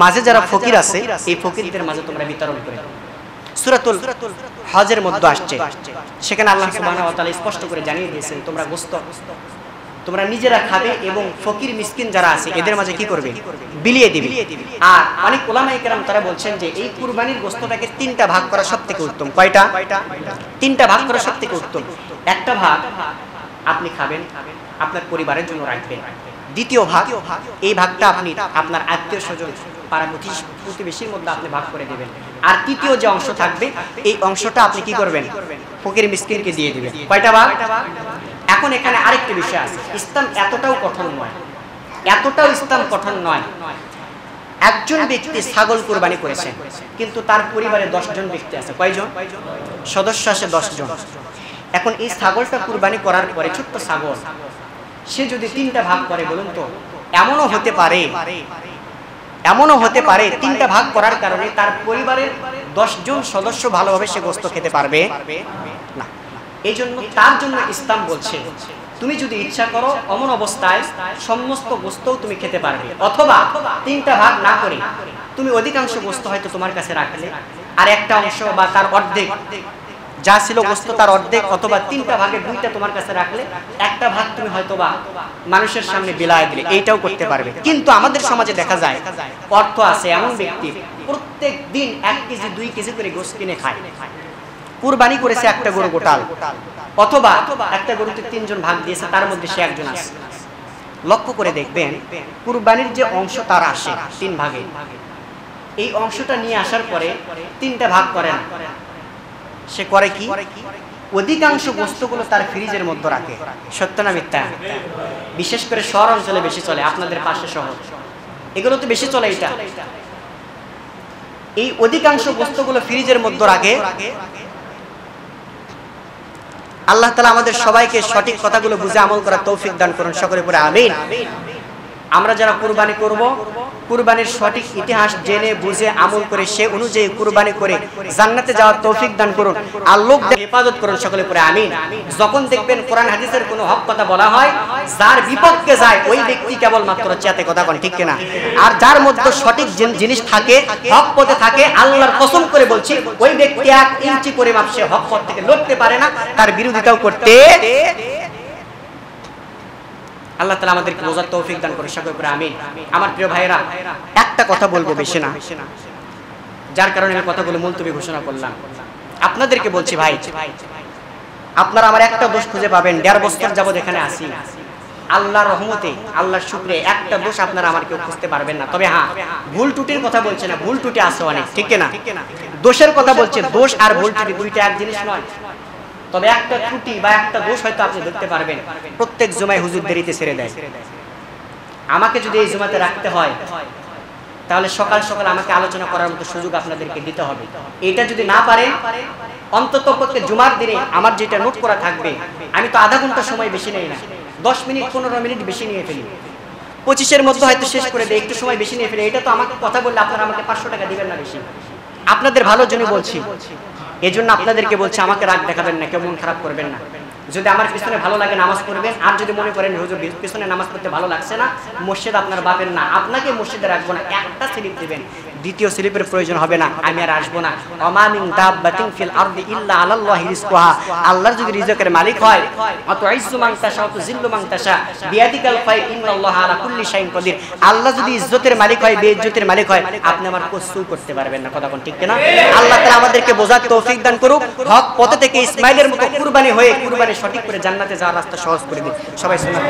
মাঝে যারা ফকির আছে এই ফকিরদের মাঝে তোমরা বিতরণ করে দাও। সূরাতুল হজের মধ্যে আসছে, সেখানে আল্লাহ সুবহানাহু ওয়া তাআলা স্পষ্ট করে জানিয়ে দিয়েছেন তোমরা গোশত তোমরা নিজেরা খাবে এবং ফকির মিসকিন যারা আছে এদের মাঝে কি করবে? বিলিয়ে দিবে। আর অনেক উলামায়ে কেরাম তারা বলছেন যে এই কুরবানির গোশতটাকে ৩টা ভাগ করা সবথেকে উত্তম। কয়টা? 3টা ভাগ করা সবথেকে উত্তম। একটা ভাগ আপনি খাবেন, আপনার পরিবারের জন্য রাখবেন। দ্বিতীয় ভাগ, এই ভাগটা আপনি আপনার আত্মীয়-স্বজন, পাড়া প্রতিবেশীর মধ্যে আপনি ভাগ করে দেবেন। আর তৃতীয় যে অংশ থাকবে এই অংশটা আপনি কি করবেন? ফকির মিসকিনকে দিয়ে দিবেন। কয়টা ভাগ? এখন এখানে আরেকটা বিষয় আছে, ইসলাম এতটাও কঠোর নয়, এতটাও ইসলাম কঠোর নয়। একজন ব্যক্তি ছাগল কুরবানি করেছেন, কিন্তু তার পরিবারে 10 জন ব্যক্তি আছে। কয়জন সদস্য আছে? 10 জন। এখন এই ছাগলটা কুরবানি করার পরে, ছোট্ট ছাগল, সে যদি 3টা ভাগ করে, বলুন তো এমনও হতে পারে 3টা ভাগ করার কারণে তার পরিবারের 10 জন সদস্য ভালোভাবে সে গোশত খেতে পারবে না। এই জন্য তার জন্য ইসলাম বলছে তুমি যদি ইচ্ছা করো অমন অবস্থায় সমস্ত গোশতও তুমি খেতে পারবে, অথবা 3টা ভাগ না করে তুমি অধিকাংশ গোশত হয়তো তোমার কাছে রাখলে, আর একটা অংশ বা তার অর্ধেক যা ছিল গোশত তার অর্ধেক অথবা 3টা ভাগের 2টা তোমার কাছে রাখলে, একটা ভাগ তুমি হয়তোবা মানুষের সামনে বিলায় দিলে, এইটাও করতে পারবে। কিন্তু আমাদের সমাজে দেখা যায় অর্থ আছে এমন ব্যক্তি প্রত্যেক দিন 1 কেজি 2 কেজি করে গোশত কিনে খায়, কুরবানি করেছে একটা গরু গোটাল, অথবা একটা গরুতে 3 জন ভাগ দিয়েছে, তার মধ্যে সে একজন আছে। লক্ষ্য করে দেখবেন কুরবানির যে অংশ তার আসে 3 ভাগে, এই অংশটা নিয়ে আসার পরে 3টা ভাগ করে না, সে করে কি অধিকাংশ গোশতগুলো তার ফ্রিজের মধ্যে রাখে। সত্য না মিথ্যা? বিশেষ করে শহর অঞ্চলে বেশি চলে, আপনাদের পাশে শহর, এগুলো তো বেশি চলে। এটা এই অধিকাংশ গোশতগুলো ফ্রিজের মধ্যে রাখে। আল্লাহ তাআলা আমাদের সবাইকে সঠিক কথাগুলো বুঝে আমল করার তৌফিক দান করুন, সকলে পড়ে আমিন। আমরা যারা কুরবানি করব, কুরবানির সঠিক ইতিহাস জেনে বুঝে আমল করে সে অনুযায়ী কুরবানি করে জান্নাতে যাওয়ার তৌফিক দান করুন, আর লোকদের হেফাজত করুন, সকলে পড়ে আমিন। যখন দেখবেন কোরআন হাদিসের কোনো হক কথা বলা হয়, যার বিপক্ষে যায় ওই ব্যক্তি কেবলমাত্র চেতে কথা বলে, ঠিক কিনা? আর যার মধ্যে সঠিক জিনিস থাকে, হক পথে থাকে, আল্লাহর কসম করে বলছি ওই ব্যক্তি 1 ইঞ্চি পরিমাপ সে হক পথ থেকে লড়তে পারে না, তার বিরোধিতাও করতে। আল্লাহ তাআলা আমাদেরকে বোঝার তৌফিক দান করে, সকলে পড়ে আমিন। আমার প্রিয় ভাইরা, একটা কথা বলবো, বেশি না, যার কারণে আমি কথাগুলো মুলতবি ঘোষণা করলাম। আপনাদেরকে বলছি ভাই, আপনারা আমার একটা দোষ খুঁজে পাবেন, 1.5 বছর যাবত এখানে আসি, আল্লাহর রহমতে আল্লাহর শুকরে একটা দোষ আপনারা আমার কেউ খুঁজতে পারবেন না। তবে হ্যাঁ, ভুল ত্রুটির কথা বলছে না, ভুল ত্রুটি আছে অনেক, ঠিক না? দোষের কথা বলছে, দোষ আর ভুল ত্রুটি দুইটা এক জিনিস নয়। তবে একটা ত্রুটি বা একটা দোষ হয়তো আপনি দেখতে পারবেন, প্রত্যেক জুমায় হুজুর দেরিতে ছেড়ে দেয়। আমাকে যদি এই জুমাতে রাখতে হয় তাহলে সকাল সকাল আমাকে আলোচনা করার মতো সুযোগ আপনাদেরকে দিতে হবে। এটা যদি না পারেন, অন্তত প্রত্যেক জুমার দিনে আমার যেটা নোট করা থাকবে, আমি তো আধা ঘন্টা সময় বেশি নেই না, 10 মিনিট 15 মিনিট বেশি নিয়ে ফেলি, 25-এর মধ্যে হয়তো শেষ করে দেয়, একটু সময় বেশি নিয়ে ফেলি। এটা তো আমাকে কথা বললে আপনারা আমাকে 500 টাকা দিবেন না বেশি, আপনাদের ভালোর জন্য বলছি। এই জন্য আপনাদেরকে বলছি, আমাকে রাগ দেখাবেন না, কেউ মন খারাপ করবেন না। যদি আমার পিছনে ভালো লাগে নামাজ পড়বেন, আর যদি মনে করেন হুজুর পিছনে নামাজ পড়তে ভালো লাগছে না, মসজিদ আপনার বাপের না, আপনাকে মসজিদে রাখবো না, একটা স্লিপ দিবেন, দ্বিতীয় স্লিপের প্রয়োজন হবে না, আমি আর আসবো না। ওমা মিন দাব্বাতিন ফিল আরদি ইল্লা আলাল্লাহি রিজকুহা, আল্লাহর যদি রিজকের মালিক হয়, আতুইজ্জু মান তাশা ওয়া তুযিল্লু মান তাশা বিয়াদিকাল খায়র ইন্নাল্লাহা আলা কুল্লি শাইইন কাদির। আল্লাহ যদি ইজ্জতের মালিক হয়, বেইজ্জতের মালিক হয়, আপনি আমার কসুই করতে পারবেন না, কথা কোন ঠিক কিনা? আল্লাহ তাআলা আমাদেরকে বোঝার তৌফিক দান করুক, হক পথে থেকে ইসমাইলের মতো কুরবানি হয়ে কুরবানি সঠিক করে জান্নাতে যাওয়ার রাস্তা সহজ করে দিন। সবাই সুন্নাত